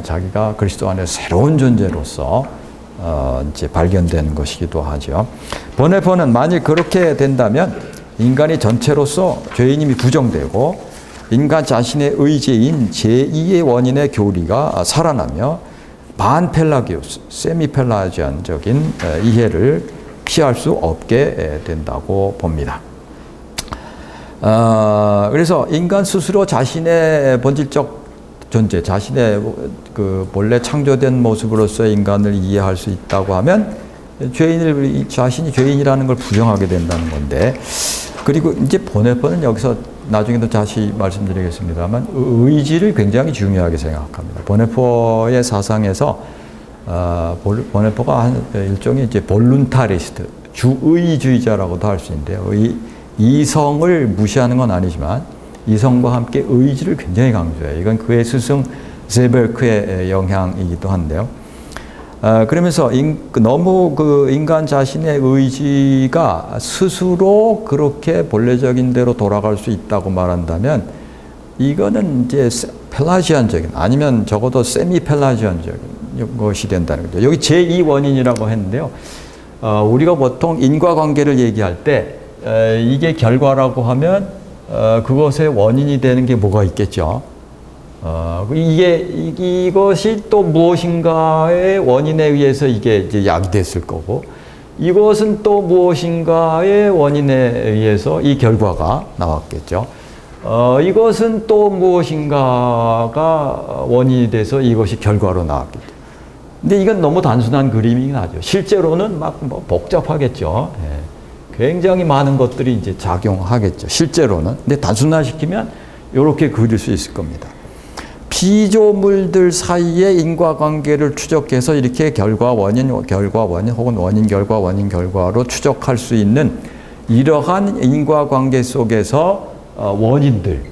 자기가 그리스도 안에 새로운 존재로서 이제 발견되는 것이기도 하죠. 보네포는 만일 그렇게 된다면 인간이 전체로서 죄인임이 부정되고 인간 자신의 의지인 제2의 원인의 교리가 살아나며 반펠라기우스, 세미펠라지안적인 이해를 피할 수 없게 된다고 봅니다. 그래서 인간 스스로 자신의 본질적 존재, 자신의 그 본래 창조된 모습으로서의 인간을 이해할 수 있다고 하면 자신이 죄인이라는 걸 부정하게 된다는 건데 그리고 이제 보네포는 여기서 나중에도 다시 말씀드리겠습니다만 의지를 굉장히 중요하게 생각합니다. 보네포의 사상에서 보네포가 한 일종의 이제 볼룬타리스트, 주의주의자라고도 할 수 있는데요. 이성을 무시하는 건 아니지만 이성과 함께 의지를 굉장히 강조해요. 이건 그의 스승 제벨크의 영향이기도 한데요. 그러면서 너무 그 인간 자신의 의지가 스스로 그렇게 본래적인 대로 돌아갈 수 있다고 말한다면 이거는 이제 펠라지안적인 아니면 적어도 세미 펠라지안적인 것이 된다는 거죠. 여기 제2 원인이라고 했는데요. 우리가 보통 인과관계를 얘기할 때 이게 결과라고 하면 그것의 원인이 되는 게 뭐가 있겠죠. 이것이 또 무엇인가의 원인에 의해서 이게 이제 약이 됐을 거고, 이것은 또 무엇인가의 원인에 의해서 이 결과가 나왔겠죠. 이것은 또 무엇인가가 원인이 돼서 이것이 결과로 나왔겠죠. 근데 이건 너무 단순한 그림이긴 하죠. 실제로는 막 뭐 복잡하겠죠. 굉장히 많은 것들이 이제 작용하겠죠. 실제로는. 근데 단순화시키면 이렇게 그릴 수 있을 겁니다. 피조물들 사이의 인과관계를 추적해서 이렇게 결과, 원인 혹은 원인, 결과로 추적할 수 있는 이러한 인과관계 속에서 원인들,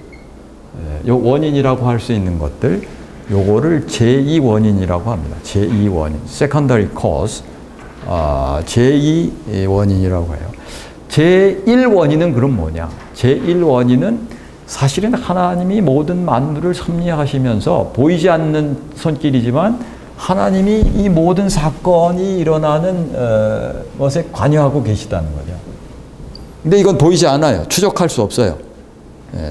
요 원인이라고 할 수 있는 것들, 요거를 제2 원인이라고 합니다. 제2 원인, secondary cause, 제2 원인이라고 해요. 제1 원인은 그럼 뭐냐? 제1 원인은 사실은 하나님이 모든 만물을 섭리하시면서 보이지 않는 손길이지만 하나님이 이 모든 사건이 일어나는 것에 관여하고 계시다는 거죠. 근데 이건 보이지 않아요. 추적할 수 없어요.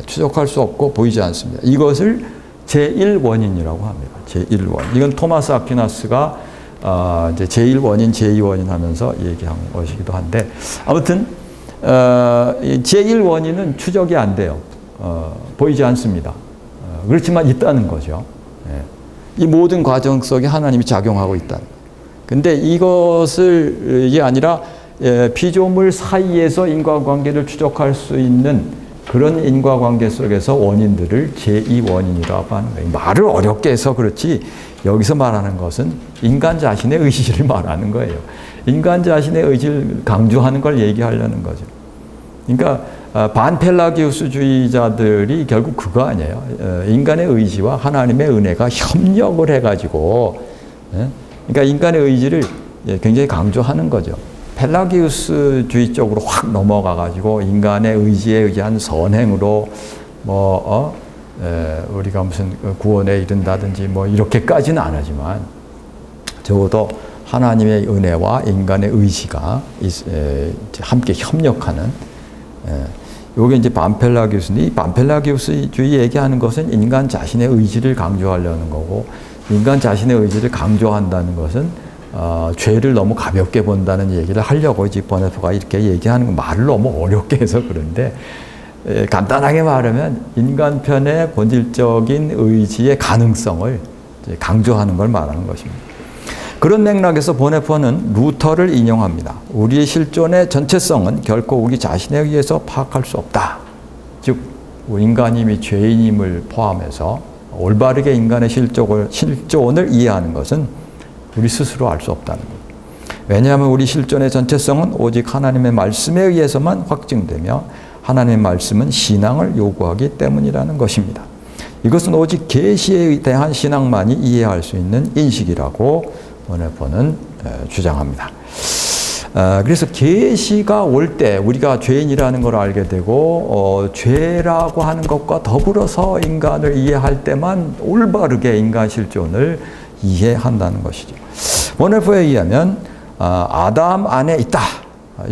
추적할 수 없고 보이지 않습니다. 이것을 제1원인이라고 합니다. 제1원인. 이건 토마스 아퀴나스가 이제 제1원인, 제2원인 하면서 얘기한 것이기도 한데 아무튼 제1원인은 추적이 안 돼요. 보이지 않습니다. 그렇지만 있다는 거죠. 이 모든 과정 속에 하나님이 작용하고 있다. 근데 이게 아니라 피조물 사이에서 인과관계를 추적할 수 있는 그런 인과관계 속에서 원인들을 제2원인이라고 하는 거예요. 말을 어렵게 해서 그렇지 여기서 말하는 것은 인간 자신의 의지를 말하는 거예요. 인간 자신의 의지를 강조하는 걸 얘기하려는 거죠. 그러니까 반펠라기우스주의자들이 결국 그거 아니에요. 인간의 의지와 하나님의 은혜가 협력을 해가지고, 그러니까 인간의 의지를 굉장히 강조하는 거죠. 펠라기우스주의 쪽으로 확 넘어가가지고 인간의 의지에 의한 선행으로 우리가 무슨 구원에 이른다든지 뭐 이렇게까지는 안 하지만 적어도 하나님의 은혜와 인간의 의지가 함께 협력하는, 요게 이제 반펠라기우스인데, 이 반펠라기우스주의 얘기하는 것은 인간 자신의 의지를 강조하려는 거고, 인간 자신의 의지를 강조한다는 것은 죄를 너무 가볍게 본다는 얘기를 하려고 이제 보네포가 이렇게 얘기하는 거, 말을 너무 어렵게 해서 그런데, 간단하게 말하면 인간 편의 본질적인 의지의 가능성을 강조하는 걸 말하는 것입니다. 그런 맥락에서 보네포는 루터를 인용합니다. 우리의 실존의 전체성은 결코 우리 자신에 의해서 파악할 수 없다. 즉 인간임이 죄인임을 포함해서 올바르게 인간의 실존을 이해하는 것은 우리 스스로 알 수 없다는 것. 왜냐하면 우리 실존의 전체성은 오직 하나님의 말씀에 의해서만 확증되며 하나님의 말씀은 신앙을 요구하기 때문이라는 것입니다. 이것은 오직 계시에 대한 신앙만이 이해할 수 있는 인식이라고 보네포는 주장합니다. 그래서 계시가 올 때 우리가 죄인이라는 걸 알게 되고 죄라고 하는 것과 더불어서 인간을 이해할 때만 올바르게 인간 실존을 이해한다는 것이죠. 보네포에 의하면 아담 안에 있다.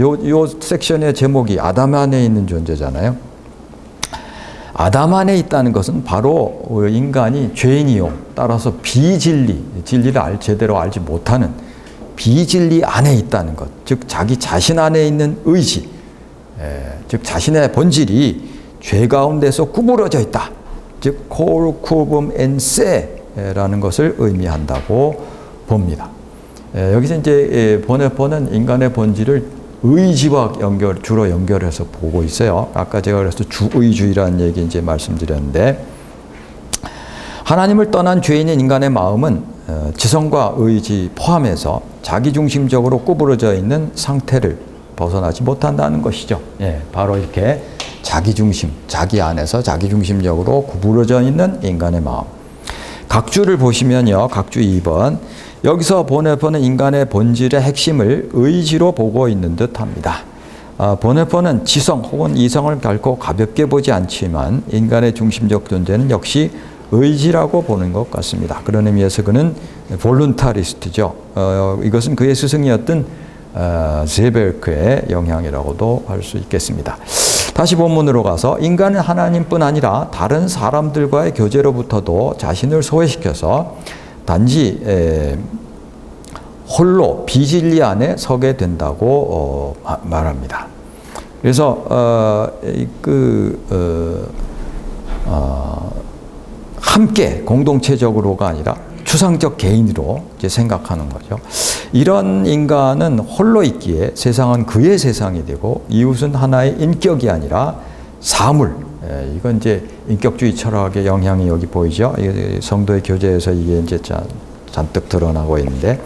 요 섹션의 제목이 아담 안에 있는 존재잖아요. 아담 안에 있다는 것은 바로 인간이 죄인이요, 따라서 비진리, 진리를 제대로 알지 못하는 비진리 안에 있다는 것, 즉 자기 자신 안에 있는 의지, 즉 자신의 본질이 죄 가운데서 구부러져 있다. 즉 콜쿠붐 엔세라는 것을 의미한다고 봅니다. 여기서 이제 보네포는 인간의 본질을 의지와 주로 연결해서 보고 있어요. 아까 제가 그래서 주의주의라는 얘기 이제 말씀드렸는데, 하나님을 떠난 죄인인 인간의 마음은 지성과 의지 포함해서 자기중심적으로 구부러져 있는 상태를 벗어나지 못한다는 것이죠. 바로 이렇게 자기중심, 자기 안에서 자기중심적으로 구부러져 있는 인간의 마음. 각주를 보시면요, 각주 2번. 여기서 보네포는 인간의 본질의 핵심을 의지로 보고 있는 듯 합니다. 보네포는 지성 혹은 이성을 결코 가볍게 보지 않지만 인간의 중심적 존재는 역시 의지라고 보는 것 같습니다. 그런 의미에서 그는 볼룬타리스트죠. 이것은 그의 스승이었던 제베르크의 영향이라고도 할 수 있겠습니다. 다시 본문으로 가서 인간은 하나님뿐 아니라 다른 사람들과의 교제로부터도 자신을 소외시켜서 단지 홀로 비진리 안에 서게 된다고 말합니다. 그래서 함께 공동체적으로가 아니라 추상적 개인으로 이제 생각하는 거죠. 이런 인간은 홀로 있기에 세상은 그의 세상이 되고 이웃은 하나의 인격이 아니라 사물. 이건 이제 인격주의 철학의 영향이 여기 보이죠. 성도의 교제에서 이게 이제 잔뜩 드러나고 있는데,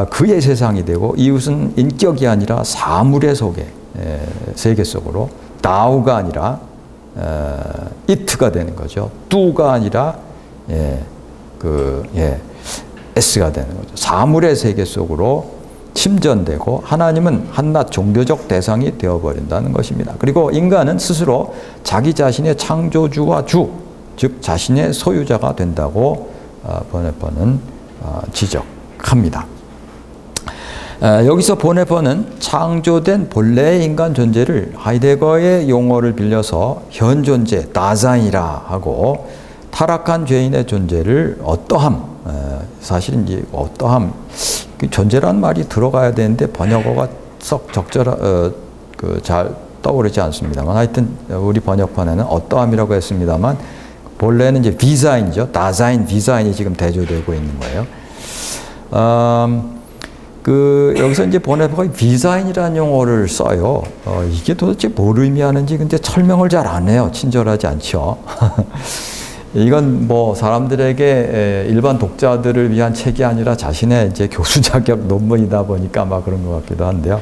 그의 세상이 되고 이웃은 인격이 아니라 사물의 속에, 세계 속으로 다우가 아니라 이트가 되는 거죠. 뚜가 아니라 S가 되는 거죠. 사물의 세계 속으로 침전되고 하나님은 한낱 종교적 대상이 되어버린다는 것입니다. 그리고 인간은 스스로 자기 자신의 창조주와 주, 즉 자신의 소유자가 된다고 보네포는 지적합니다. 여기서 보네포는 창조된 본래의 인간 존재를 하이데거의 용어를 빌려서 현 존재, 다자인이라 하고 타락한 죄인의 존재를 어떠함, 사실은 이제 어떠함, 존재라는 말이 들어가야 되는데 번역어가 썩 잘 떠오르지 않습니다만, 하여튼 우리 번역판에는 어떠함이라고 했습니다만 본래는 이제 디자인이죠. 다자인, 디자인이 지금 대조되고 있는 거예요. 여기서 이제 보네포가 디자인이라는 용어를 써요. 이게 도대체 뭘 의미하는지 근데 설명을 잘 안 해요. 친절하지 않죠. 이건 뭐 사람들에게 일반 독자들을 위한 책이 아니라 자신의 이제 교수 자격 논문이다 보니까 아마 그런 것 같기도 한데요.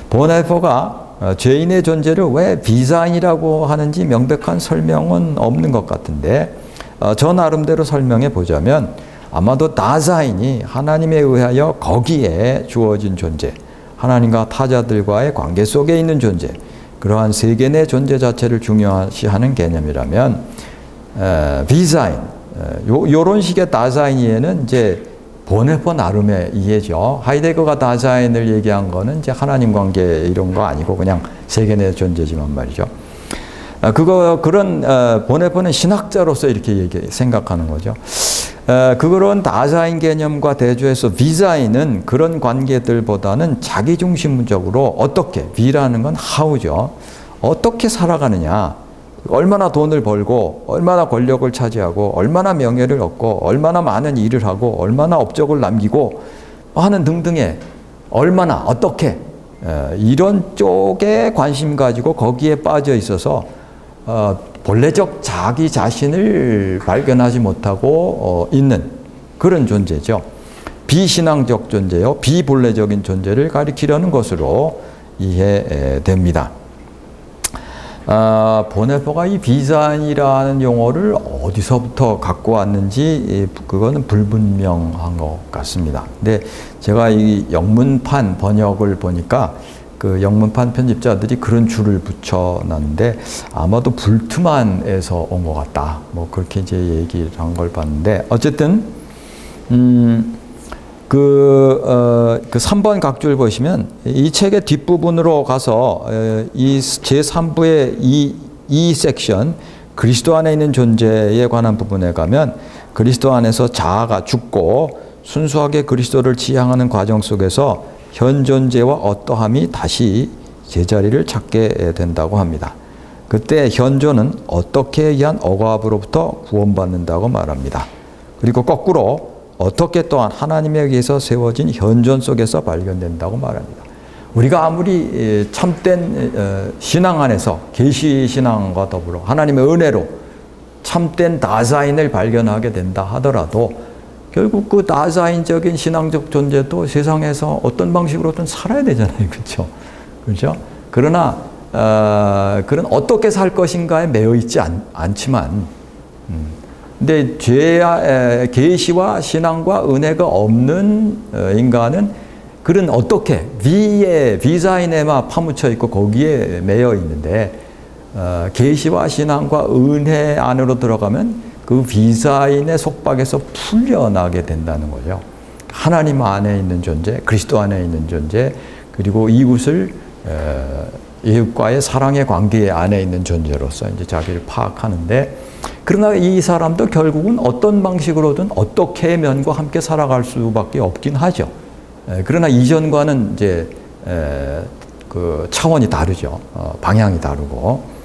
보네포가 죄인의 존재를 왜 비자인이라고 하는지 명백한 설명은 없는 것 같은데 저 나름대로 설명해 보자면 아마도 다자인이 하나님에 의하여 거기에 주어진 존재, 하나님과 타자들과의 관계 속에 있는 존재, 그러한 세계 내 존재 자체를 중요시하는 개념이라면 비자인, 요런 식의 다자인에는 이제 보네퍼 나름의 이해죠. 하이데거가 다자인을 얘기한 거는 이제 하나님 관계 이런 거 아니고 그냥 세계 내 존재지만 말이죠. 그런 보네퍼는 신학자로서 이렇게 생각하는 거죠. 그런 다자인 개념과 대조해서 비자인은 그런 관계들보다는 자기중심적으로 어떻게, 비라는 건 how죠. 어떻게 살아가느냐, 얼마나 돈을 벌고 얼마나 권력을 차지하고 얼마나 명예를 얻고 얼마나 많은 일을 하고 얼마나 업적을 남기고 하는 등등의 얼마나 어떻게 이런 쪽에 관심 가지고 거기에 빠져 있어서 본래적 자기 자신을 발견하지 못하고 있는 그런 존재죠. 비신앙적 존재요, 비본래적인 존재를 가리키려는 것으로 이해됩니다. 보네퍼가 이 비자인이라는 용어를 어디서부터 갖고 왔는지 그거는 불분명한 것 같습니다. 근데 제가 이 영문판 번역을 보니까 그 영문판 편집자들이 그런 줄을 붙여놨는데 아마도 불트만에서 온 것 같다. 뭐 그렇게 이제 얘기를 한 걸 봤는데 어쨌든 그 3번 각줄 보시면 이 책의 뒷부분으로 가서 이 제3부의 이 섹션 그리스도 안에 있는 존재에 관한 부분에 가면 그리스도 안에서 자아가 죽고 순수하게 그리스도를 지향하는 과정 속에서 현 존재와 어떠함이 다시 제자리를 찾게 된다고 합니다. 그때 현존은 어떻게 의한 억압으로부터 구원받는다고 말합니다. 그리고 거꾸로 어떻게 또한 하나님에 의해서 세워진 현존 속에서 발견된다고 말합니다. 우리가 아무리 참된 신앙 안에서 계시 신앙과 더불어 하나님의 은혜로 참된 다자인을 발견하게 된다 하더라도 결국 그 다자인적인 신앙적 존재도 세상에서 어떤 방식으로든 살아야 되잖아요. 그렇죠? 그렇죠? 그러나 그런 어떻게 살 것인가에 매여 있지 않지만 근데 계시와 신앙과 은혜가 없는 인간은 그런 어떻게 비자인에만 파묻혀 있고 거기에 매여 있는데 계시와 신앙과 은혜 안으로 들어가면 그 비자인의 속박에서 풀려나게 된다는 거죠. 하나님 안에 있는 존재, 그리스도 안에 있는 존재, 그리고 이웃을 이웃과의 사랑의 관계 안에 있는 존재로서 이제 자기를 파악하는데, 그러나 이 사람도 결국은 어떤 방식으로든 어떻게 면과 함께 살아갈 수밖에 없긴 하죠. 그러나 이전과는 이제 그 차원이 다르죠. 방향이 다르고.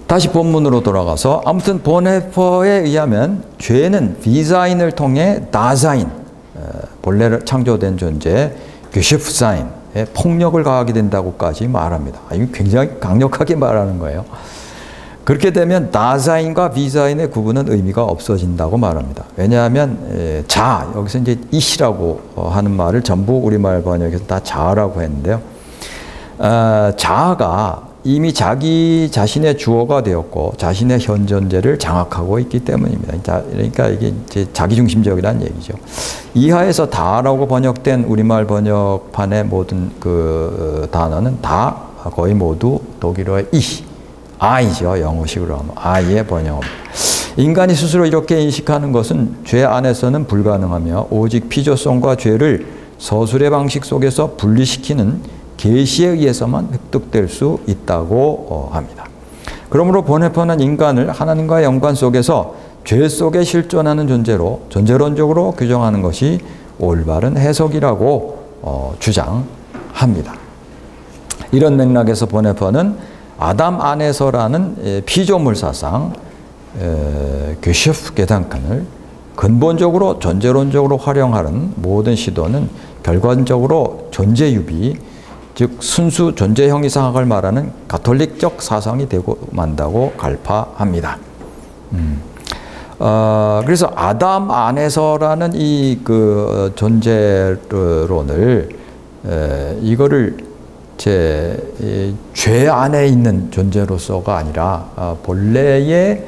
다시 본문으로 돌아가서 아무튼 보네퍼에 의하면 죄는 비자인을 통해 다자인, 본래 창조된 존재, 괴셰프자인에 폭력을 가하게 된다고까지 말합니다. 이거 굉장히 강력하게 말하는 거예요. 그렇게 되면 다자인과 비자인의 구분은 의미가 없어진다고 말합니다. 왜냐하면 여기서 이제 이시라고 하는 말을 전부 우리말 번역에서 다 자아라고 했는데요. 자아가 이미 자기 자신의 주어가 되었고 자신의 현 존재를 장악하고 있기 때문입니다. 그러니까 이게 이제 자기중심적이라는 얘기죠. 이하에서 다라고 번역된 우리말 번역판의 모든 그 단어는 다 거의 모두 독일어의 I죠. 영어식으로 하면 I의 번역입니다. 인간이 스스로 이렇게 인식하는 것은 죄 안에서는 불가능하며 오직 피조성과 죄를 서술의 방식 속에서 분리시키는 계시에 의해서만 획득될 수 있다고 합니다. 그러므로 보네퍼는 인간을 하나님과의 연관 속에서 죄 속에 실존하는 존재로 존재론적으로 규정하는 것이 올바른 해석이라고 주장합니다. 이런 맥락에서 보네퍼는 아담 안에서라는 피조물 사상, 괴셰프 게단칸을 근본적으로 존재론적으로 활용하는 모든 시도는 결과적으로 존재유비, 즉 순수 존재 형이상학을 말하는 가톨릭적 사상이 되고 만다고 갈파합니다. 그래서 아담 안에서라는 이 그 존재론을 이거를 죄 안에 있는 존재로서가 아니라 본래의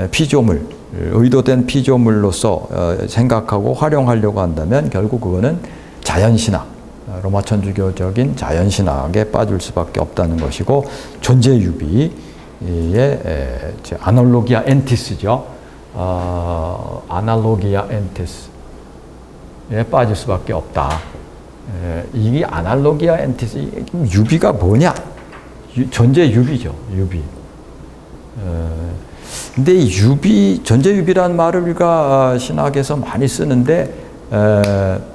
피조물, 의도된 피조물로서 생각하고 활용하려고 한다면 결국 그거는 자연신학, 로마 천주교적인 자연신학에 빠질 수밖에 없다는 것이고, 존재유비의 아날로기아 엔티스죠. 아날로기아 엔티스에 빠질 수밖에 없다. 이게 아날로기아 엔티스, 유비가 뭐냐? 존재유비죠, 유비. 근데 이 유비, 존재유비라는 말을 우리가 신학에서 많이 쓰는데,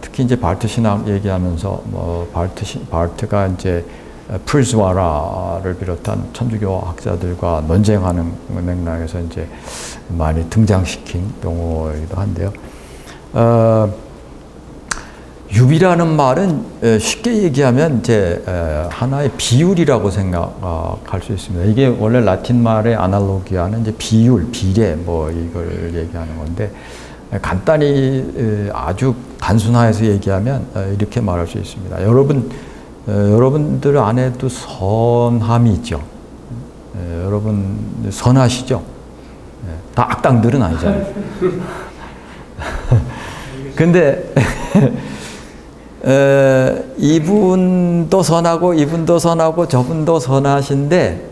특히 이제 발트 신학 얘기하면서 발트가 이제 풀스와라를 비롯한 천주교 학자들과 논쟁하는 맥락에서 이제 많이 등장시킨 용어이기도 한데요. 유비라는 말은 쉽게 얘기하면 이제 하나의 비율이라고 생각할 수 있습니다. 이게 원래 라틴 말의 아날로기아는 이제 비율, 비례 뭐 이걸 얘기하는 건데, 간단히 아주 단순화해서 얘기하면 이렇게 말할 수 있습니다. 여러분들 안에도 선함이 있죠. 여러분 선하시죠? 다 악당들은 아니잖아요. 근데 이분도 선하고 이분도 선하고 저분도 선하신데,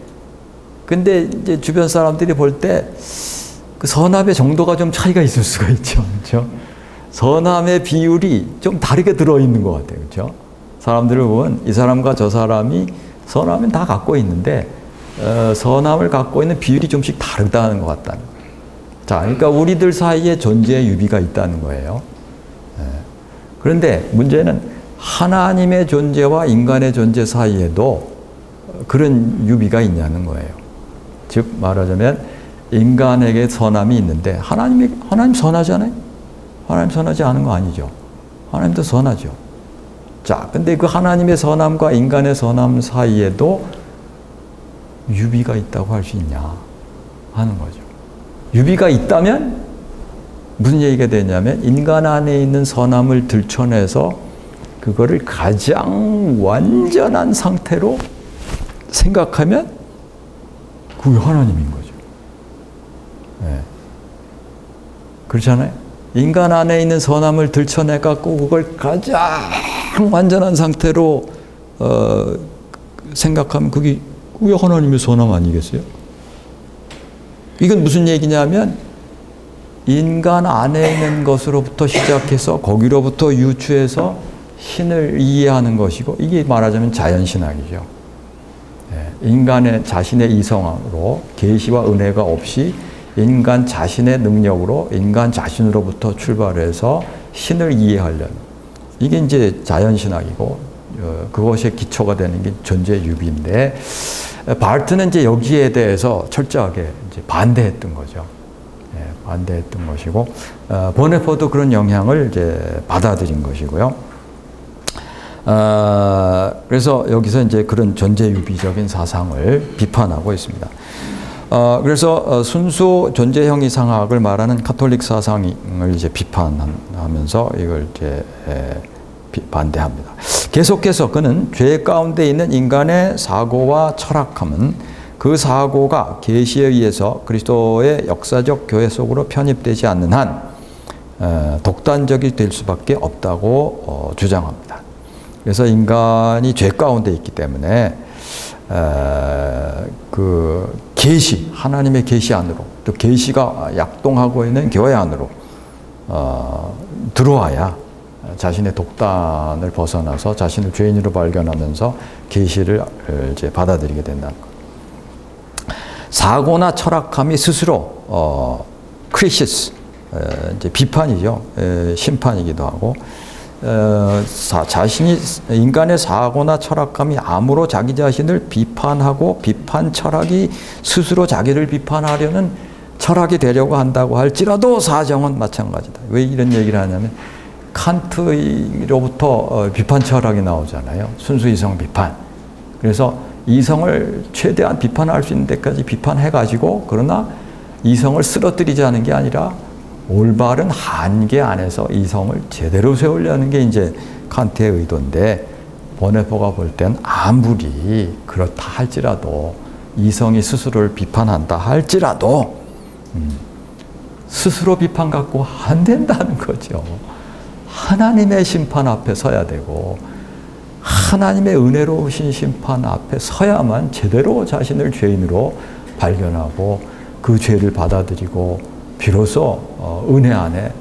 근데 이제 주변 사람들이 볼 때 그 선함의 정도가 좀 차이가 있을 수가 있죠. 그렇죠? 선함의 비율이 좀 다르게 들어있는 것 같아요. 그렇죠? 사람들을 보면 이 사람과 저 사람이 선함은 다 갖고 있는데 선함을 갖고 있는 비율이 좀씩 다르다는 것 같다는 거예요. 자, 그러니까 우리들 사이에 존재의 유비가 있다는 거예요. 그런데 문제는 하나님의 존재와 인간의 존재 사이에도 그런 유비가 있냐는 거예요. 즉 말하자면 인간에게 선함이 있는데 하나님 선하잖아요. 하나님 선하지 않은 거 아니죠. 하나님도 선하죠. 자, 근데 그 하나님의 선함과 인간의 선함 사이에도 유비가 있다고 할 수 있냐 하는 거죠. 유비가 있다면 무슨 얘기가 되냐면, 인간 안에 있는 선함을 들춰내서 그거를 가장 완전한 상태로 생각하면 그게 하나님인 거죠. 네. 그렇잖아요. 인간 안에 있는 선함을 들춰내갖고 그걸 가장 완전한 상태로 생각하면 그게 하나님의 선함 아니겠어요? 이건 무슨 얘기냐면, 인간 안에 있는 것으로부터 시작해서 거기로부터 유추해서 신을 이해하는 것이고, 이게 말하자면 자연신학이죠. 인간의 자신의 이성으로 계시와 은혜가 없이 인간 자신의 능력으로 인간 자신으로부터 출발해서 신을 이해하려는, 이게 이제 자연신학이고, 그것의 기초가 되는 게 존재유비인데, 발트는 이제 여기에 대해서 철저하게 이제 반대했던 거죠. 반대했던 것이고, 보네포도 그런 영향을 이제 받아들인 것이고요. 그래서 여기서 이제 그런 존재유비적인 사상을 비판하고 있습니다. 그래서 순수 존재형이상학을 말하는 카톨릭 사상을 이제 비판하면서 이걸 이제 반대합니다. 계속해서 그는 죄 가운데 있는 인간의 사고와 철학함은 그 사고가 계시에 의해서 그리스도의 역사적 교회 속으로 편입되지 않는 한 독단적이 될 수밖에 없다고 주장합니다. 그래서 인간이 죄 가운데 있기 때문에 그 계시, 하나님의 계시 안으로, 또 계시가 약동하고 있는 교회 안으로 들어와야 자신의 독단을 벗어나서 자신을 죄인으로 발견하면서 계시를 이제 받아들이게 된다는 것. 사고나 철학함이 스스로 크리시스, 이제 비판이죠. 심판이기도 하고, 자신이 인간의 사고나 철학함이 암으로 자기 자신을 비판하고 비판 철학이 스스로 자기를 비판하려는 철학이 되려고 한다고 할지라도 사정은 마찬가지다. 왜 이런 얘기를 하냐면, 칸트로부터 비판 철학이 나오잖아요. 순수 이성 비판. 그래서 이성을 최대한 비판할 수 있는 데까지 비판해가지고, 그러나 이성을 쓰러뜨리자는 게 아니라 올바른 한계 안에서 이성을 제대로 세우려는 게 이제 칸트의 의도인데, 보네포가 볼 땐 아무리 그렇다 할지라도 이성이 스스로를 비판한다 할지라도 스스로 비판 갖고 안 된다는 거죠. 하나님의 심판 앞에 서야 되고 하나님의 은혜로우신 심판 앞에 서야만 제대로 자신을 죄인으로 발견하고 그 죄를 받아들이고 비로소 은혜 안에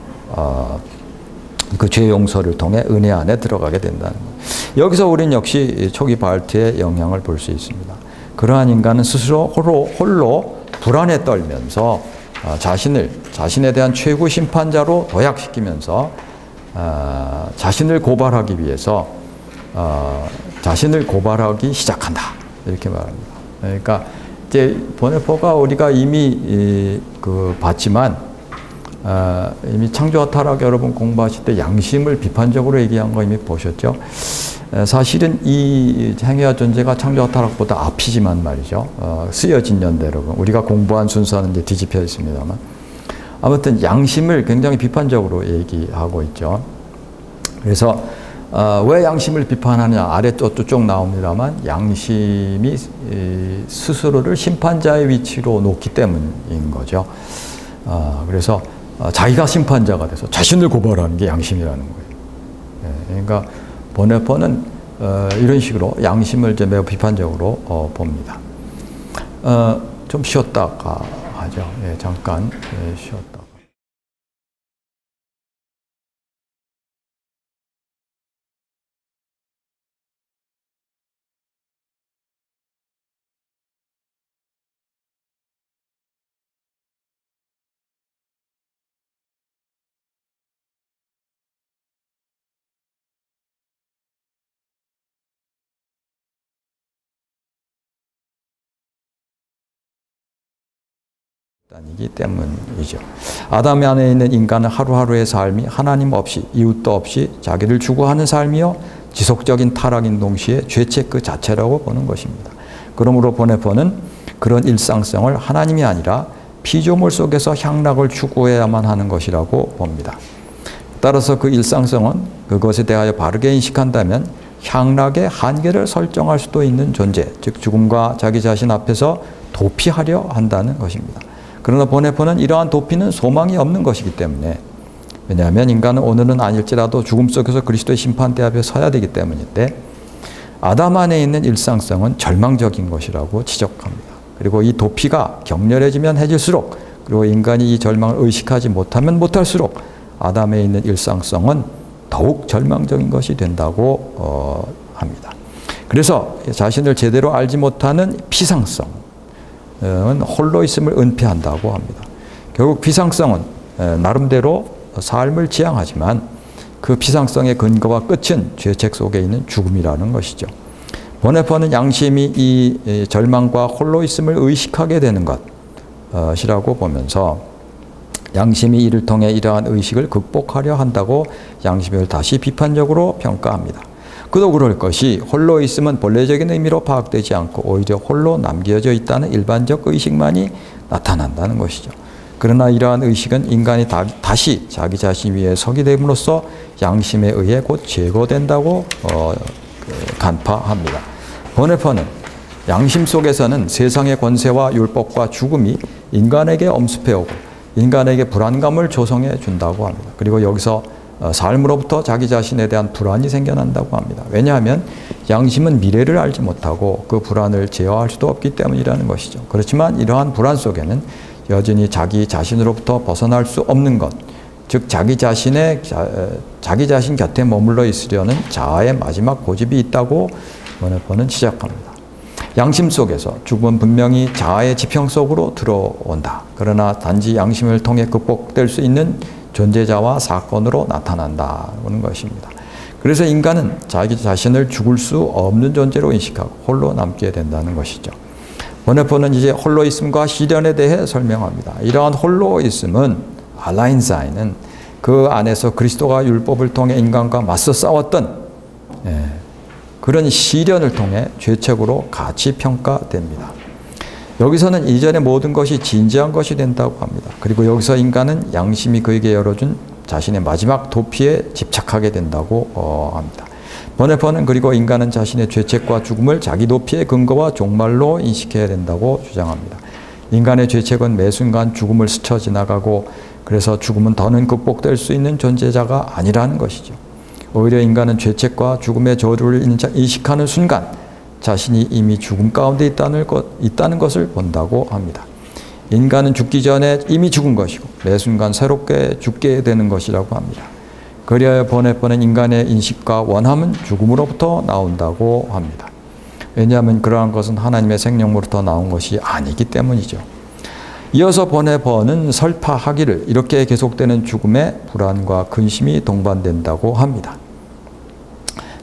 그 죄 용서를 통해 은혜 안에 들어가게 된다는 거예요. 여기서 우리는 역시 초기 바알트의 영향을 볼 수 있습니다. 그러한 인간은 스스로 홀로 불안에 떨면서 자신에 대한 최고 심판자로 도약시키면서 자신을 고발하기 위해서 자신을 고발하기 시작한다. 이렇게 말합니다. 그러니까 이제 보네포가 우리가 이미 봤지만 이미 창조와 타락 여러분 공부하실 때 양심을 비판적으로 얘기한 거 이미 보셨죠? 사실은 이 행위와 존재가 창조와 타락보다 앞이지만 말이죠. 쓰여진 연대로 우리가 공부한 순서는 이제 뒤집혀 있습니다만 아무튼 양심을 굉장히 비판적으로 얘기하고 있죠. 그래서 왜 양심을 비판하느냐 아래쪽도 쭉 나옵니다만 양심이 스스로를 심판자의 위치로 놓기 때문인 거죠. 그래서 자기가 심판자가 돼서 자신을 고발하는 게 양심이라는 거예요. 그러니까 보네포는 이런 식으로 양심을 이제 매우 비판적으로 봅니다. 좀 쉬었다가 하죠. 잠깐 쉬었다. 이기 때문이죠. 아담 안에 있는 인간은 하루하루의 삶이 하나님 없이 이웃도 없이 자기를 추구하는 삶이요 지속적인 타락인 동시에 죄책 그 자체라고 보는 것입니다. 그러므로 보네포는 그런 일상성을 하나님이 아니라 피조물 속에서 향락을 추구해야만 하는 것이라고 봅니다. 따라서 그 일상성은 그것에 대하여 바르게 인식한다면 향락의 한계를 설정할 수도 있는 존재, 즉 죽음과 자기 자신 앞에서 도피하려 한다는 것입니다. 그러나 보네포는 이러한 도피는 소망이 없는 것이기 때문에 왜냐하면 인간은 오늘은 아닐지라도 죽음 속에서 그리스도의 심판대 앞에 서야 되기 때문인데 아담 안에 있는 일상성은 절망적인 것이라고 지적합니다. 그리고 이 도피가 격렬해지면 해질수록 그리고 인간이 이 절망을 의식하지 못하면 못할수록 아담에 있는 일상성은 더욱 절망적인 것이 된다고 합니다. 그래서 자신을 제대로 알지 못하는 피상성 홀로 있음을 은폐한다고 합니다. 결국 피상성은 나름대로 삶을 지향하지만 그 피상성의 근거와 끝은 죄책 속에 있는 죽음이라는 것이죠. 보네포는 양심이 이 절망과 홀로 있음을 의식하게 되는 것이라고 보면서 양심이 이를 통해 이러한 의식을 극복하려 한다고 양심을 다시 비판적으로 평가합니다. 그도 그럴 것이 홀로 있음은 본래적인 의미로 파악되지 않고 오히려 홀로 남겨져 있다는 일반적 의식만이 나타난다는 것이죠. 그러나 이러한 의식은 인간이 다시 자기 자신 위에 서게 됨으로써 양심에 의해 곧 제거된다고 간파합니다. 보네포는 양심 속에서는 세상의 권세와 율법과 죽음이 인간에게 엄습해오고 인간에게 불안감을 조성해 준다고 합니다. 그리고 여기서 삶으로부터 자기 자신에 대한 불안이 생겨난다고 합니다. 왜냐하면 양심은 미래를 알지 못하고 그 불안을 제어할 수도 없기 때문이라는 것이죠. 그렇지만 이러한 불안 속에는 여전히 자기 자신으로부터 벗어날 수 없는 것, 즉 자기 자신 곁에 머물러 있으려는 자아의 마지막 고집이 있다고 보네포는 지적합니다. 양심 속에서 죽음은 분명히 자아의 지평 속으로 들어온다. 그러나 단지 양심을 통해 극복될 수 있는 존재자와 사건으로 나타난다는 것입니다. 그래서 인간은 자기 자신을 죽을 수 없는 존재로 인식하고 홀로 남게 된다는 것이죠. 보네포는 이제 홀로 있음과 시련에 대해 설명합니다. 이러한 홀로 있음은 알라인사인은 그 안에서 그리스도가 율법을 통해 인간과 맞서 싸웠던 그런 시련을 통해 죄책으로 같이 평가됩니다. 여기서는 이전의 모든 것이 진지한 것이 된다고 합니다. 그리고 여기서 인간은 양심이 그에게 열어준 자신의 마지막 도피에 집착하게 된다고 합니다. 보네퍼는 그리고 인간은 자신의 죄책과 죽음을 자기 도피의 근거와 종말로 인식해야 된다고 주장합니다. 인간의 죄책은 매 순간 죽음을 스쳐 지나가고 그래서 죽음은 더는 극복될 수 있는 존재자가 아니라는 것이죠. 오히려 인간은 죄책과 죽음의 저주를 인식하는 순간 자신이 이미 죽음 가운데 있다는 것을 본다고 합니다. 인간은 죽기 전에 이미 죽은 것이고 매 순간 새롭게 죽게 되는 것이라고 합니다. 그리하여 보네퍼는 인간의 인식과 원함은 죽음으로부터 나온다고 합니다. 왜냐하면 그러한 것은 하나님의 생명으로부터 나온 것이 아니기 때문이죠. 이어서 보네퍼는 설파하기를 이렇게 계속되는 죽음에 불안과 근심이 동반된다고 합니다.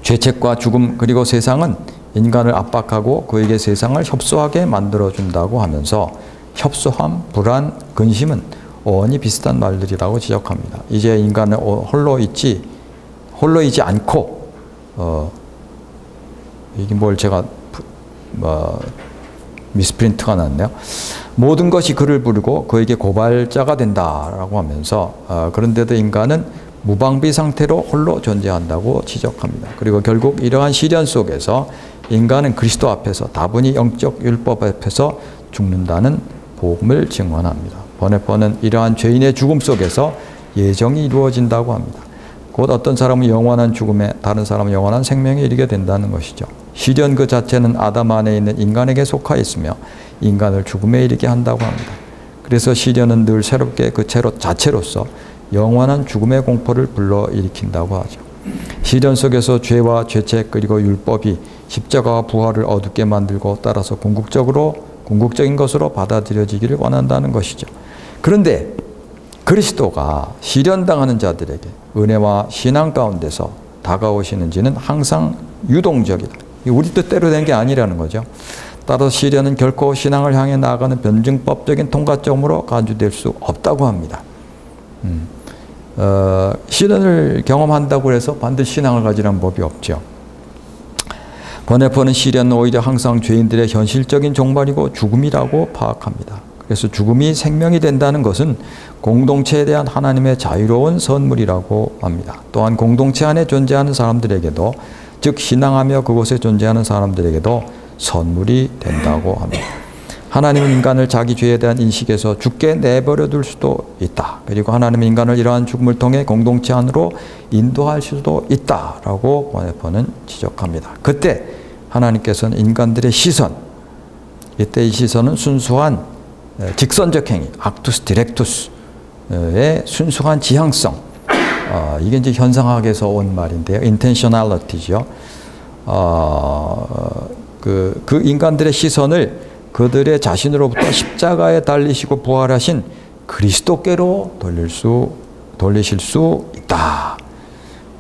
죄책과 죽음 그리고 세상은 인간을 압박하고 그에게 세상을 협소하게 만들어준다고 하면서 협소함, 불안, 근심은 어원이 비슷한 말들이라고 지적합니다. 이제 인간은 홀로 있지 않고 이게 뭘 제가 미스프린트가 났네요. 모든 것이 그를 부르고 그에게 고발자가 된다라고 하면서 그런데도 인간은 무방비 상태로 홀로 존재한다고 지적합니다. 그리고 결국 이러한 시련 속에서 인간은 그리스도 앞에서 다분히 영적 율법 앞에서 죽는다는 복음을 증언합니다. 보네퍼는 이러한 죄인의 죽음 속에서 예정이 이루어진다고 합니다. 곧 어떤 사람은 영원한 죽음에 다른 사람은 영원한 생명에 이르게 된다는 것이죠. 시련 그 자체는 아담 안에 있는 인간에게 속하 있으며 인간을 죽음에 이르게 한다고 합니다. 그래서 시련은 늘 새롭게 그 자체로서 영원한 죽음의 공포를 불러일으킨다고 하죠. 시련 속에서 죄와 죄책 그리고 율법이 십자가와 부활을 어둡게 만들고 따라서 궁극적인 것으로 받아들여지기를 원한다는 것이죠. 그런데 그리스도가 시련당하는 자들에게 은혜와 신앙 가운데서 다가오시는지는 항상 유동적이다. 우리 뜻대로 된 게 아니라는 거죠. 따라서 시련은 결코 신앙을 향해 나아가는 변증법적인 통과점으로 간주될 수 없다고 합니다. 시련을 경험한다고 해서 반드시 신앙을 가지라는 법이 없죠. 보네퍼는 시련은 오히려 항상 죄인들의 현실적인 종말이고 죽음이라고 파악합니다. 그래서 죽음이 생명이 된다는 것은 공동체에 대한 하나님의 자유로운 선물이라고 합니다. 또한 공동체 안에 존재하는 사람들에게도, 즉 신앙하며 그곳에 존재하는 사람들에게도 선물이 된다고 합니다. 하나님은 인간을 자기 죄에 대한 인식에서 죽게 내버려 둘 수도 있다. 그리고 하나님은 인간을 이러한 죽음을 통해 공동체 안으로 인도할 수도 있다라고 보네퍼는 지적합니다. 그때 하나님께서는 인간들의 시선, 이때 이 시선은 순수한 직선적 행위, actus directus의 순수한 지향성, 이게 이제 현상학에서 온 말인데요. intentionality죠. 그 인간들의 시선을 그들의 자신으로부터 십자가에 달리시고 부활하신 그리스도께로 돌리실 수 있다.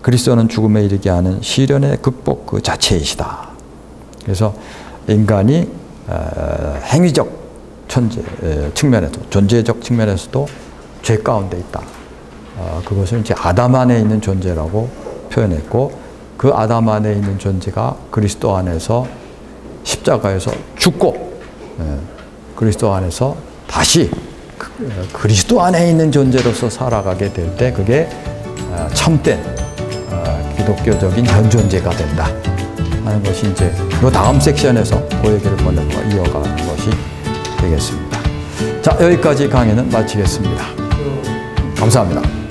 그리스도는 죽음에 이르게 하는 시련의 극복 그 자체이시다. 그래서 인간이 행위적 측면에서, 존재적 측면에서도 죄 가운데 있다. 그것을 이제 아담 안에 있는 존재라고 표현했고, 그 아담 안에 있는 존재가 그리스도 안에서 십자가에서 죽고, 그리스도 안에서 다시 그리스도 안에 있는 존재로서 살아가게 될 때 그게 참된 기독교적인 현존재가 된다 하는 것이 이제 이 다음 섹션에서 그 얘기를 이어가는 것이 되겠습니다. 자, 여기까지 강의는 마치겠습니다. 감사합니다.